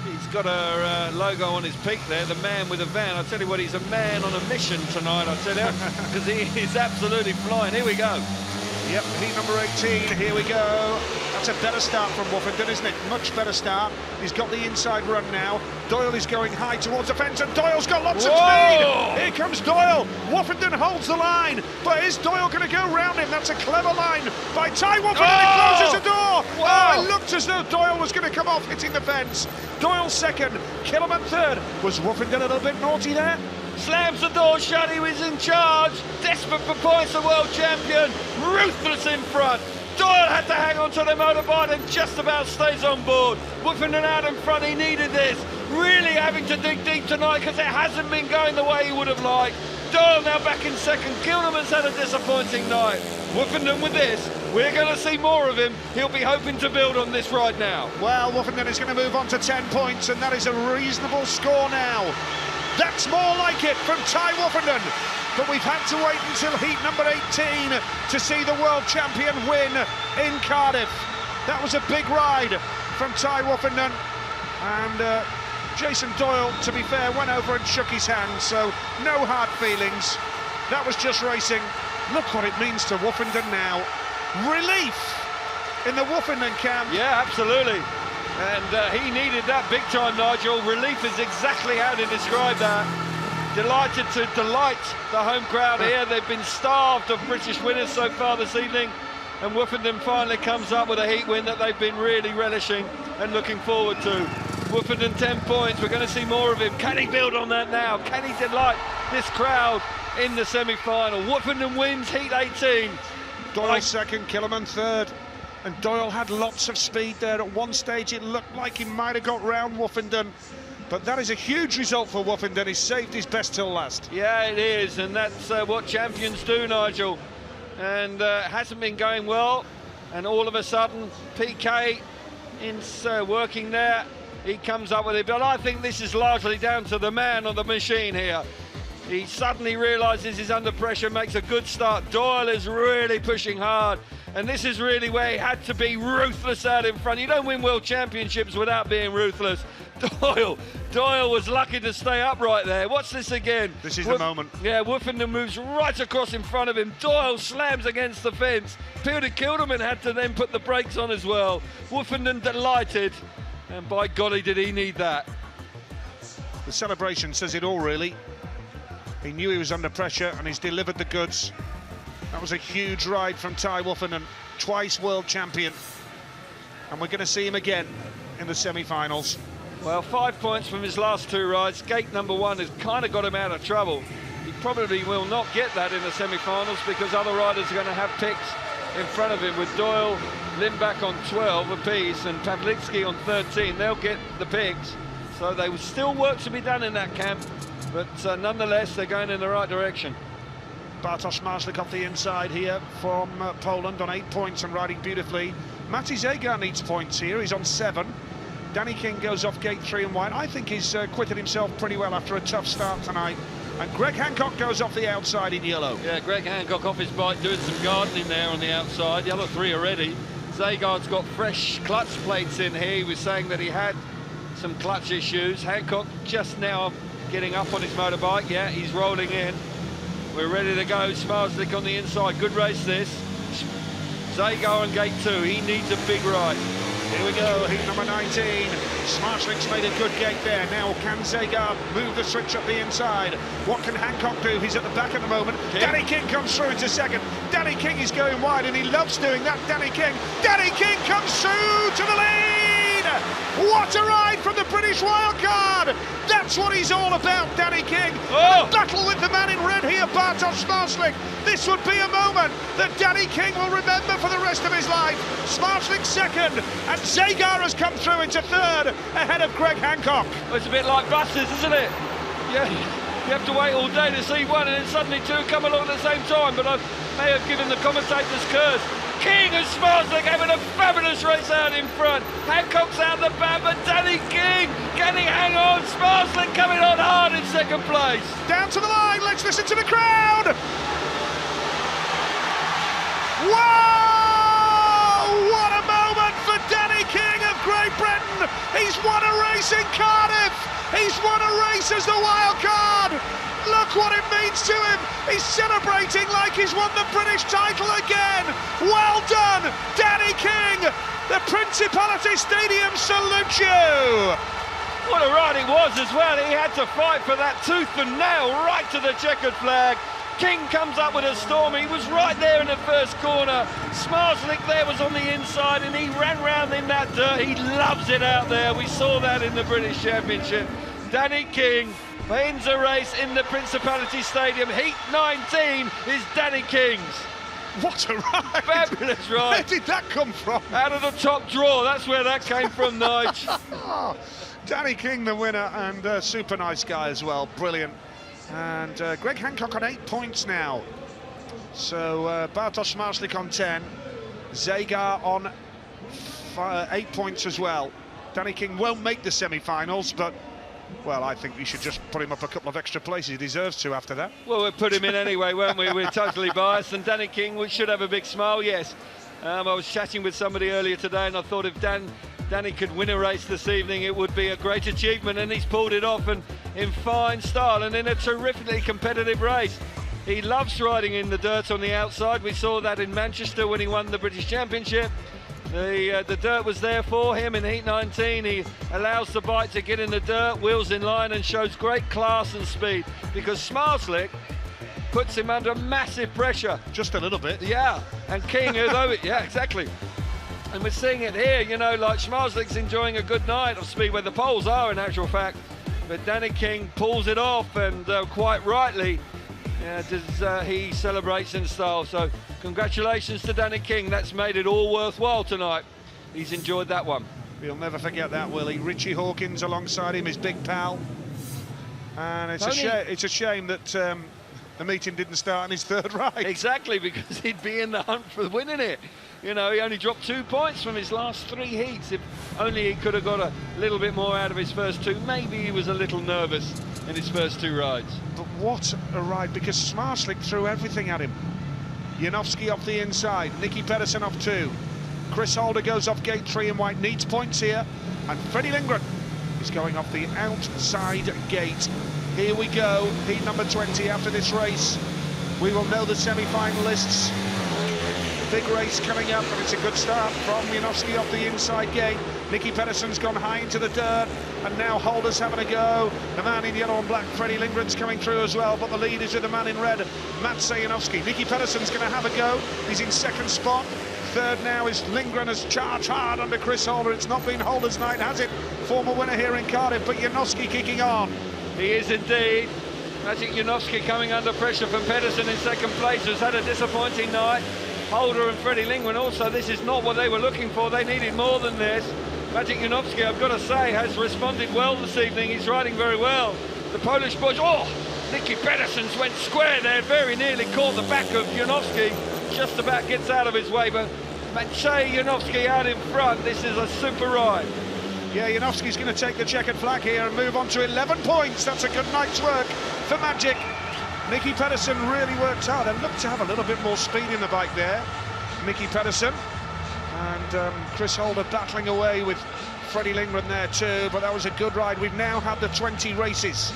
He's got a logo on his peak there, the man with a van. I tell you what, he's a man on a mission tonight, I tell you, because he is absolutely flying. Here we go. Yep, heat number 18, here we go. That's a better start from Woffenden, isn't it? Much better start. He's got the inside run now. Doyle is going high towards the fence, and Doyle's got lots of speed. Here comes Doyle. Woffenden holds the line, but is Doyle going to go round him? That's a clever line by Ty Woffenden. He closes the door. Wow. Oh, it looked as though Doyle was going to come off, hitting the fence. Doyle second, Killerman third. Was Woffenden a little bit naughty there? Slams the door shut, he was in charge, desperate for points, the world champion, ruthless in front. Doyle had to hang on to the motorbike and just about stays on board. Woffenden out in front, he needed this. Really having to dig deep tonight because it hasn't been going the way he would have liked. Doyle now back in second. Kilderman's had a disappointing night. Woffenden with this, we're going to see more of him. He'll be hoping to build on this right now. Well, Woffenden is going to move on to 10 points, and that is a reasonable score now. That's more like it from Ty Woffenden. But we've had to wait until heat number 18 to see the world champion win in Cardiff. That was a big ride from Ty Woffenden. And Jason Doyle, to be fair, went over and shook his hand, so no hard feelings. That was just racing. Look what it means to Woffenden now. Relief in the Woffenden camp. Yeah, absolutely. And he needed that big time, Nigel. Relief is exactly how to describe that. Delighted to delight the home crowd here. They've been starved of British winners so far this evening, and Woffenden finally comes up with a heat win that they've been really relishing and looking forward to. Woffenden 10 points, we're going to see more of him. Can he build on that now? Can he delight this crowd in the semi-final? Woffenden wins heat 18. Doyle second, Killerman third. And Doyle had lots of speed there. At one stage it looked like he might have got round Woffenden, but that is a huge result for Woffenden. He's saved his best till last. Yeah, it is, and that's what champions do, Nigel. And hasn't been going well, and all of a sudden PK in working there, he comes up with it. But I think this is largely down to the man on the machine here. He suddenly realises he's under pressure, makes a good start. Doyle is really pushing hard, and this is really where he had to be ruthless out in front. You don't win world championships without being ruthless. Doyle was lucky to stay upright there. Watch this again. This is the moment. Yeah, Woffenden moves right across in front of him. Doyle slams against the fence. Peter Kilderman had to then put the brakes on as well. Woffenden delighted, and by golly did he need that. The celebration says it all, really. He knew he was under pressure and he's delivered the goods. That was a huge ride from Ty Woffenden, twice world champion. And we're going to see him again in the semi-finals. Well, 5 points from his last two rides. Gate number 1 has kind of got him out of trouble. He probably will not get that in the semi-finals because other riders are going to have picks in front of him, with Doyle, Lindback on 12 apiece and Pavlitsky on 13. They'll get the picks. So there was still work to be done in that camp, but nonetheless, they're going in the right direction. Bartosz Marzlik off the inside here from Poland on 8 points and riding beautifully. Matty Zagar needs points here, he's on 7. Danny King goes off gate 3 and white. I think he's quitted himself pretty well after a tough start tonight. And Greg Hancock goes off the outside in yellow. Yeah, Greg Hancock off his bike doing some gardening there on the outside. The other 3 already. Zagar's got fresh clutch plates in here. He was saying that he had some clutch issues. Hancock just now getting up on his motorbike. Yeah, he's rolling in. We're ready to go. Smarslik on the inside. Good race this. Zagar on gate 2. He needs a big ride. Here we go, heat number 19. Smarslik's made a good gate there. Now can Zagar move the switch up the inside? What can Hancock do? He's at the back at the moment. King. Danny King comes through into second. Danny King is going wide and he loves doing that. Danny King comes through to the lead! What a ride from the British wildcard! That's what he's all about, Danny King. Oh. The battle with the man in red here, Bartosz Smarslik. This would be a moment that Danny King will remember for the rest of his life. Smarslik second, and Zagar has come through into third, ahead of Greg Hancock. Well, it's a bit like buses, isn't it? Yeah, you have to wait all day to see one, and then suddenly two come along at the same time. But I may have given the commentators curse. King and Smarslik having a fabulous race out in front. Hancock's out the back, but Danny King, can he hang on? Smarslik coming on hard in second place. Down to the line, let's listen to the crowd. Whoa! What a moment for Danny King of Great Britain. He's won a race in Cardiff. He's won a race as the wild card. Look what it means to him. He's celebrating like he's won the British title again. Well done, Danny King. The Principality Stadium salutes you. What a ride it was as well. He had to fight for that tooth and nail right to the checkered flag. King comes up with a storm. He was right there in the first corner. Smarslik there was on the inside and he ran round in that dirt. He loves it out there. We saw that in the British Championship. Danny King wins a race in the Principality Stadium. Heat 19 is Danny King's. What a ride! Fabulous ride. Where did that come from? Out of the top drawer. That's where that came from, Nige. Danny King, the winner, and super nice guy as well. Brilliant. And Greg Hancock on 8 points now. So Bartosz Smarslik on 10. Zagar on 8 points as well. Danny King won't make the semi-finals, but well, I think we should just put him up a couple of extra places. He deserves to after that. Well, we'll put him in anyway, won't we? We're totally biased. And Danny King should have a big smile, yes. I was chatting with somebody earlier today and I thought if Danny could win a race this evening, it would be a great achievement, and he's pulled it off and in fine style and in a terrifically competitive race. He loves riding in the dirt on the outside. We saw that in Manchester when he won the British Championship. The dirt was there for him in Heat 19. He allows the bike to get in the dirt, wheels in line, and shows great class and speed, because Smarslik puts him under massive pressure. Just a little bit. Yeah, and King, although yeah, exactly. And we're seeing it here, you know, like Smarslik's enjoying a good night of speed, where the poles are in actual fact. But Danny King pulls it off, and quite rightly, he celebrates in style. So congratulations to Danny King. That's made it all worthwhile tonight. He's enjoyed that one. We'll never forget that, will he? Richie Hawkins alongside him, his big pal. And it's a shame that the meeting didn't start on his third ride. Exactly, because he'd be in the hunt for winning it. You know, he only dropped 2 points from his last 3 heats. If only he could have got a little bit more out of his first 2. Maybe he was a little nervous in his first 2 rides. But what a ride, because Smarslik threw everything at him. Janowski off the inside, Nicky Pedersen off 2. Chris Holder goes off gate 3 in white, needs points here. And Freddie Lindgren is going off the outside gate. Here we go, heat number 20 after this race. We will know the semi-finalists. Big race coming up, and it's a good start from Janowski off the inside gate. Nicky Pedersen's gone high into the dirt, and now Holder's having a go. The man in yellow and black, Freddie Lindgren's coming through as well, but the lead is with the man in red, Mats Janowski. Nicky Pedersen's going to have a go. He's in second spot. Third now is Lindgren, has charged hard under Chris Holder. It's not been Holder's night, has it? Former winner here in Cardiff, but Janowski kicking on. He is indeed. Magic Janowski coming under pressure from Pedersen in second place, who's had a disappointing night. Holder and Freddie Lindgren also, this is not what they were looking for. They needed more than this. Magic Janowski, I've got to say, has responded well this evening. He's riding very well. The Polish boys, Nicky Pedersen's went square there, very nearly caught the back of Janowski. Just about gets out of his way, but Maciej Janowski out in front. This is a super ride. Yeah, Janowski's going to take the checkered flag here and move on to 11 points. That's a good night's work for Magic. Nicky Pedersen really worked hard and looked to have a little bit more speed in the bike there. Nicky Pedersen and Chris Holder battling away with Freddie Lindgren there too, but that was a good ride. We've now had the 20 races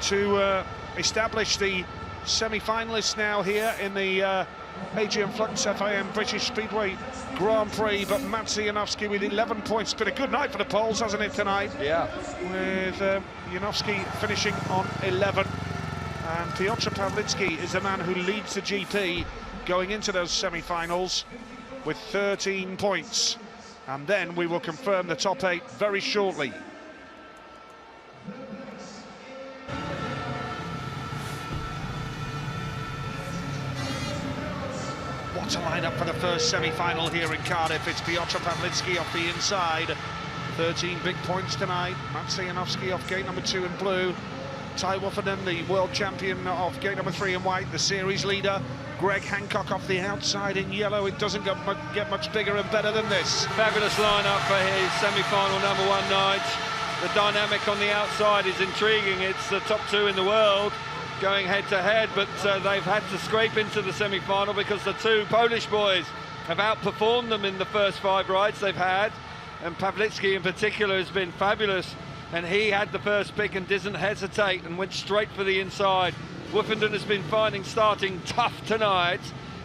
to establish the semi-finalists now here in the Adrian Flux FIM British Speedway Grand Prix, but Matt Janowski with 11 points. Been a good night for the Poles, hasn't it, tonight? Yeah. With Janowski finishing on 11. And Piotr Pawlicki is the man who leads the GP going into those semi-finals with 13 points. And then we will confirm the top 8 very shortly. What a lineup for the first semi-final here in Cardiff. It's Piotr Pawlicki off the inside. 13 big points tonight. Matt Janowski off gate number 2 in blue. Ty Wofferden, the world champion, off gate number 3 in white, the series leader. Greg Hancock off the outside in yellow. It doesn't get much bigger and better than this. Fabulous lineup for his semi-final number 1 night. The dynamic on the outside is intriguing. It's the top 2 in the world going head-to-head, but they've had to scrape into the semi-final because the 2 Polish boys have outperformed them in the first 5 rides they've had, and Pawlicki in particular has been fabulous, and he had the first pick and didn't hesitate and went straight for the inside. Wofferden has been finding starting tough tonight.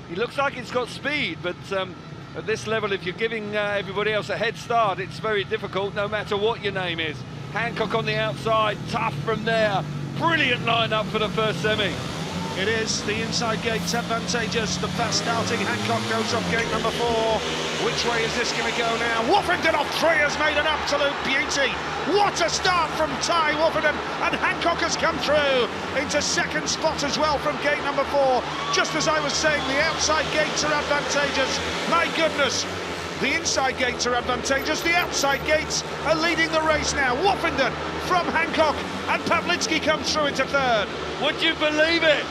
He looks like he's got speed, but at this level, if you're giving everybody else a head start, it's very difficult no matter what your name is. Hancock on the outside, tough from there. Brilliant lineup for the first semi. It is. The inside gate's advantageous. The fast starting Hancock goes off gate number 4. Which way is this going to go now? Wofferden off 3 has made an absolute beauty. What a start from Ty Wofferden, and Hancock has come through into second spot as well from gate number 4. Just as I was saying, the outside gates are advantageous. My goodness. The inside gates are advantageous, the outside gates are leading the race now. Wofferden from Hancock, and Pawlicki comes through into 3rd. Would you believe it?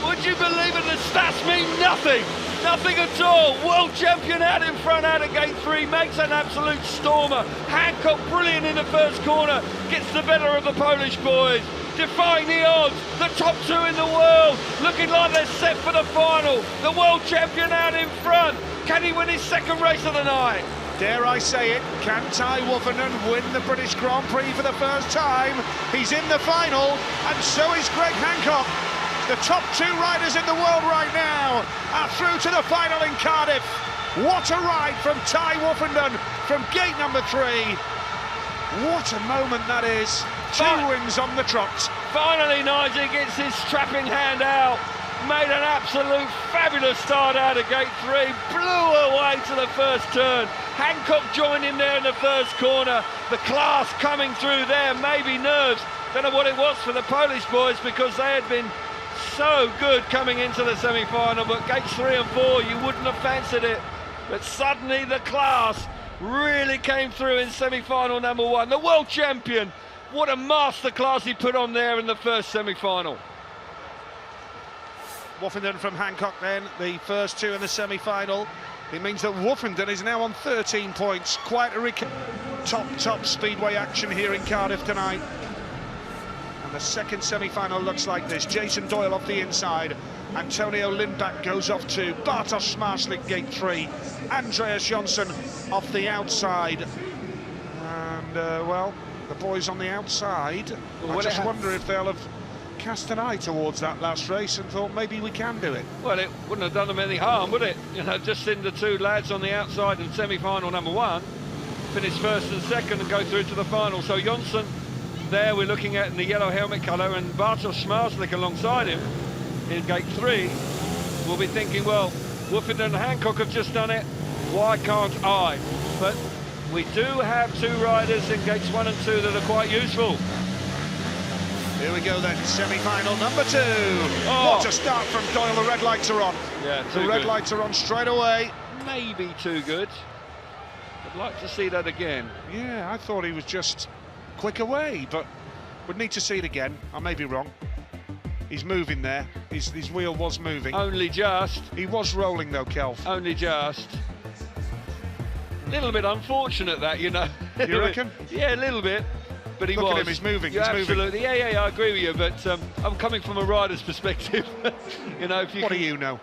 Would you believe it? The stats mean nothing. Nothing at all. World champion out in front out of gate 3, makes an absolute stormer. Hancock brilliant in the first corner, gets the better of the Polish boys. Defying the odds, the top 2 in the world, looking like they're set for the final. The world champion out in front. Can he win his 2nd race of the night? Dare I say it, can Ty Wofferden win the British Grand Prix for the first time? He's in the final, and so is Greg Hancock. The top 2 riders in the world right now are through to the final in Cardiff. What a ride from Ty Wofferden from gate number 3. What a moment that is. 2 wins on the trot. Finally, Nigel gets his strapping hand out. Made an absolute fabulous start out of gate 3. Blew away to the first turn. Hancock joined him there in the first corner. The class coming through there, maybe nerves. Don't know what it was for the Polish boys because they had been so good coming into the semi-final, but gates 3 and 4, you wouldn't have fancied it. But suddenly the class really came through in semi-final number 1. The world champion, what a masterclass he put on there in the first semi-final. Wofferden from Hancock then, the first 2 in the semi-final. It means that Wofferden is now on 13 points. Quite a top speedway action here in Cardiff tonight. And the second semi-final looks like this. Jason Doyle off the inside. Antonio Lindback goes off 2. Bartosz Marslik gate 3. Andreas Jonsson off the outside. And, well, the boys on the outside, I just wonder if they'll have cast an eye towards that last race and thought maybe we can do it. Well, it wouldn't have done them any harm, would it? You know, just send the 2 lads on the outside in semi-final number 1, finish 1st and 2nd and go through to the final. So Jonsson there we're looking at in the yellow helmet colour, and Bartosz Marslik alongside him in gate 3. We'll be thinking, well, Wofferden and Hancock have just done it, why can't I? But we do have 2 riders in gates 1 and 2 that are quite useful. Here we go then, semi-final number 2. Oh. What a start from Doyle, the red lights are on. Yeah, the red lights are on straight away. Maybe too good. I'd like to see that again. Yeah, I thought he was just quick away, but would need to see it again. I may be wrong. He's moving there. His wheel was moving. Only just. He was rolling though, Kelv. Only just. A little bit unfortunate that, you know. You reckon? Yeah, a little bit. But he Look was. at him, he's moving. Yeah, he's absolutely. moving. Yeah, I agree with you. But I'm coming from a rider's perspective. You know, if you what do you know?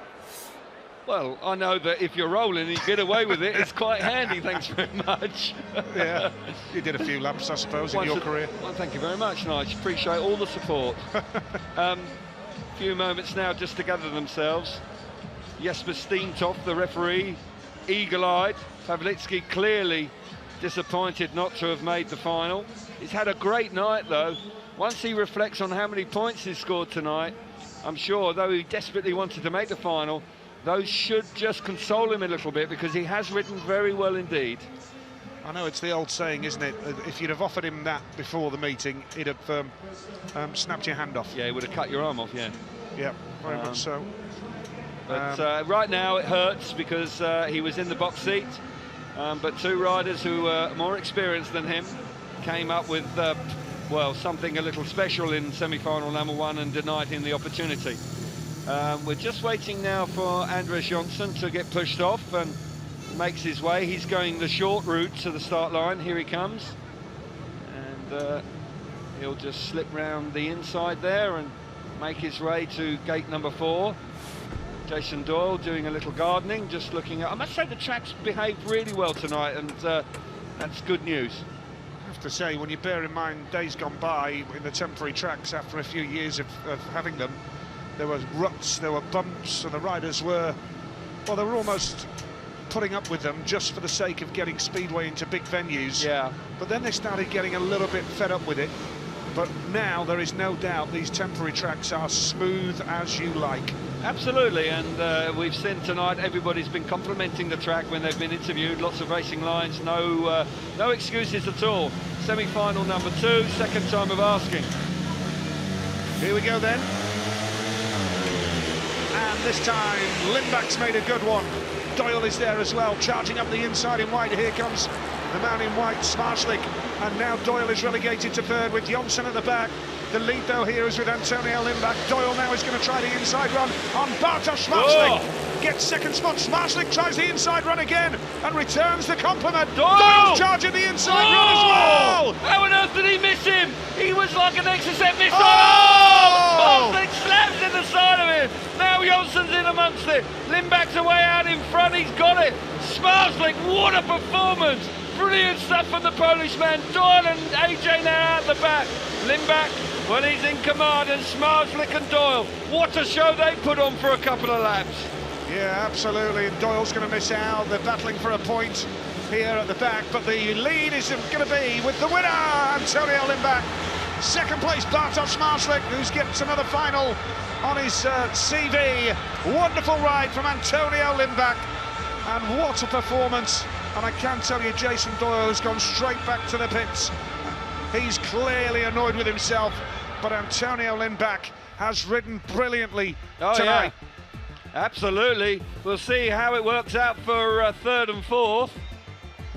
Well, I know that if you're rolling and you get away with it, it's quite handy. Thanks very much. Yeah, you did a few laps, I suppose, in your career. Well, thank you very much, Nigel. Appreciate all the support. few moments now just to gather themselves. Jesper Steentoft, the referee, eagle-eyed. Pavlitsky clearly disappointed not to have made the final. He's had a great night though. Once he reflects on how many points he's scored tonight, I'm sure, though he desperately wanted to make the final, those should just console him a little bit, because he has ridden very well indeed. I know it's the old saying, isn't it? If you'd have offered him that before the meeting, he'd have snapped your hand off. Yeah, he would have cut your arm off, yeah. Yeah, very much so. But right now it hurts because he was in the box seat, but two riders who were more experienced than him came up with, well, something a little special in semi-final number one and denied him the opportunity. We're just waiting now for Anders Jonsson to get pushed off and makes his way. He's going the short route to the start line. Here he comes, and he'll just slip round the inside there and make his way to gate number 4. Jason Doyle doing a little gardening, just looking at... I must say the track's behaved really well tonight, and that's good news. I have to say, when you bear in mind days gone by in the temporary tracks after a few years of having them, there were ruts, there were bumps, and the riders were, well, they were almost putting up with them just for the sake of getting Speedway into big venues. Yeah. But then they started getting a little bit fed up with it. But now there is no doubt these temporary tracks are smooth as you like. Absolutely, and we've seen tonight everybody's been complimenting the track when they've been interviewed. Lots of racing lines, no excuses at all. Semi-final number 2, second time of asking. Here we go then. And this time Lindback's made a good one. Doyle is there as well, charging up the inside in white. Here comes the man in white, Smarslik, and now Doyle is relegated to third with Jonsson at the back. The lead though here is with Antonio Lindback. Doyle now is going to try the inside run on Bartosz Smarslik. Gets second spot. Smarslik tries the inside run again and returns the compliment. Doyle's charging the inside run as well. How on earth did he miss him? He was like an exocet missile. Smarslik slaps in the side of him. Now Jonsson's in amongst it. Lindback's away out in front. He's got it. Smarslik, what a performance. Brilliant stuff from the Polish man. Doyle and AJ now out the back. Lindback, well, he's in command, and Smarslik and Doyle, what a show they put on for a couple of laps. Yeah, absolutely, and Doyle's going to miss out. They're battling for a point here at the back, but the lead is going to be with the winner, Antonio Lindback. Second place, Bartosz Smarslik, who gets another final on his CV. Wonderful ride from Antonio Lindback, and what a performance. And I can tell you, Jason Doyle has gone straight back to the pits. He's clearly annoyed with himself, but Antonio Lindback has ridden brilliantly tonight. Yeah. Absolutely. We'll see how it works out for third and fourth.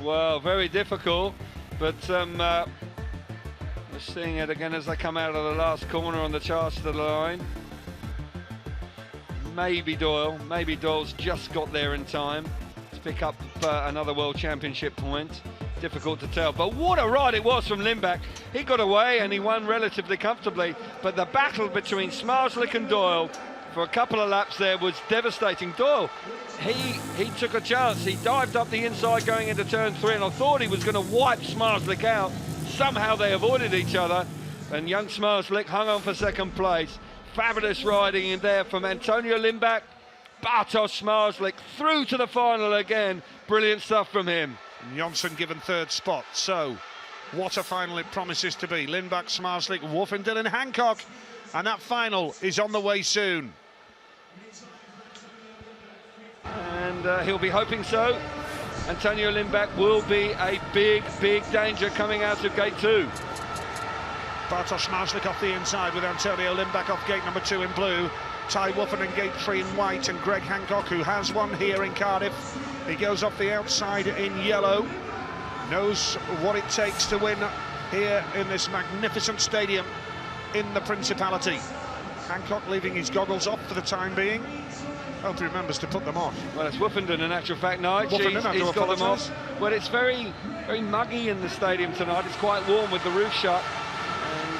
Well, very difficult, but we're seeing it again as they come out of the last corner on the Charter line. Maybe Doyle's just got there in time to pick up another World Championship point. Difficult to tell, but what a ride it was from Lindback. He got away and he won relatively comfortably, but the battle between Smarslik and Doyle for a couple of laps there was devastating. Doyle, he took a chance. He dived up the inside going into turn 3, and I thought he was going to wipe Smarslik out. Somehow they avoided each other, and young Smarslik hung on for second place. Fabulous riding in there from Antonio Lindback. Bartosz Smarslik through to the final again. Brilliant stuff from him. Jonsson given third spot, so what a final it promises to be. Lindback, Smarslik, Wolfenden and Hancock, and that final is on the way soon. And he'll be hoping so. Antonio Lindback will be a big danger coming out of gate 2. Bartosz Smarslik off the inside with Antonio Lindback off gate number 2 in blue. Ty Wolfenden gate 3 in white, and Greg Hancock, who has won here in Cardiff, he goes off the outside in yellow. Knows what it takes to win here in this magnificent stadium in the Principality. Hancock leaving his goggles off for the time being. Hope he remembers to put them on. Well, it's Wolfenden in actual fact now. He's got them off. Well, it's very muggy in the stadium tonight. It's quite warm with the roof shut,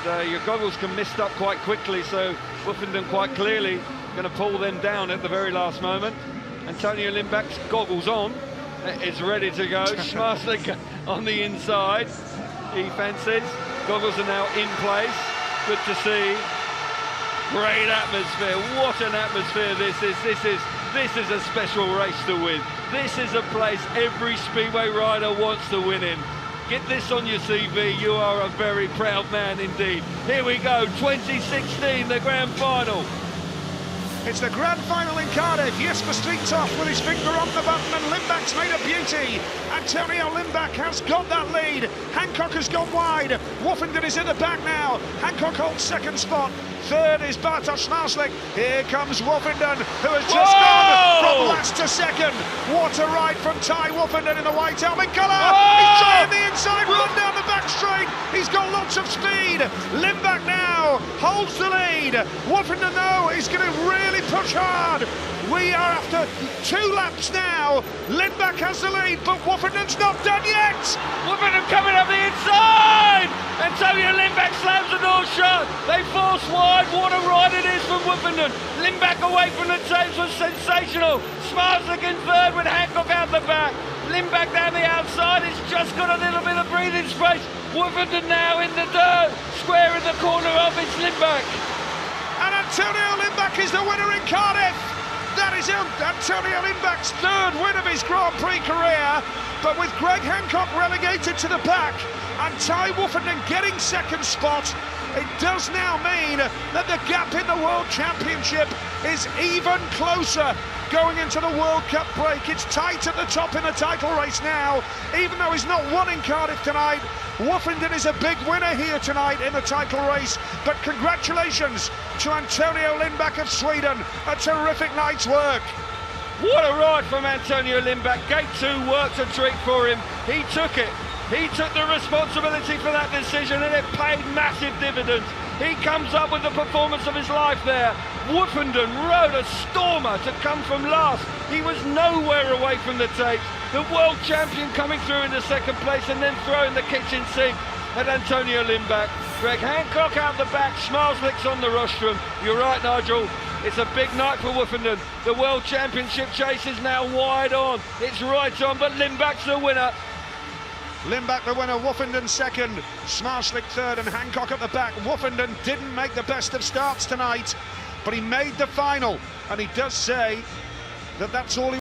and your goggles can mist up quite quickly, so Wolfenden quite clearly going to pull them down at the very last moment. Antonio Lindback's goggles on, is ready to go. Smarslik on the inside, he fancies. Goggles are now in place, good to see. Great atmosphere. What an atmosphere this is. This is a special race to win. This is a place every Speedway rider wants to win in. Get this on your CV, you are a very proud man indeed. Here we go, 2016, the grand final. It's the grand final in Cardiff. Jesper Street's off with his finger on the button, and Lindbäck's made a beauty. Antonio Lindbäck has got that lead. Hancock has gone wide. Woffenden is in the back now. Hancock holds second spot. Third is Bartosz Marslik. Here comes Woffenden, who has just gone from last to second. What a ride from Ty Woffenden in the white helmet colour. He's trying the inside run down the back straight. He's got lots of speed. Lindbäck now holds the lead. Woffenden, though, is going to really push hard. We are after 2 laps now. Lindbäck has the lead, but Woffenden's not done yet. Woffenden coming up the inside. Antonio Lindbäck slams the door shut. They force wide. What a ride it is from Woffenden. Lindbäck away from the tapes was sensational. Smarslik in third with Hancock out the back. Lindbäck down the outside. It's just got a little bit of breathing space. Woffenden now in the dirt. Square in the corner of it's Lindbäck. And Antonio Lindbäck is the winner in Cardiff. That is Antonio Lindbäck's 3rd win of his Grand Prix career, but with Greg Hancock relegated to the back and Ty Woffenden getting second spot, it does now mean that the gap in the World Championship is even closer going into the World Cup break. It's tight at the top in the title race now. Even though he's not won in Cardiff tonight, Woffenden is a big winner here tonight in the title race. But congratulations to Antonio Lindbäck of Sweden. A terrific night's work. What a ride from Antonio Lindbäck. Gate 2 worked a treat for him. He took it. He took the responsibility for that decision, and it paid massive dividends. He comes up with the performance of his life there. Woffenden rode a stormer to come from last. He was nowhere away from the tapes. The world champion coming through in the second place and then throwing the kitchen sink at Antonio Lindbäck. Greg Hancock out the back, Smarslik's on the rostrum. You're right, Nigel. It's a big night for Woffenden. The world championship chase is now wide on. It's right on, but Lindbäck's the winner. Lindbäck the winner, Woffenden second, Smarslik third, and Hancock at the back. Woffenden didn't make the best of starts tonight, but he made the final, and he does say that that's all he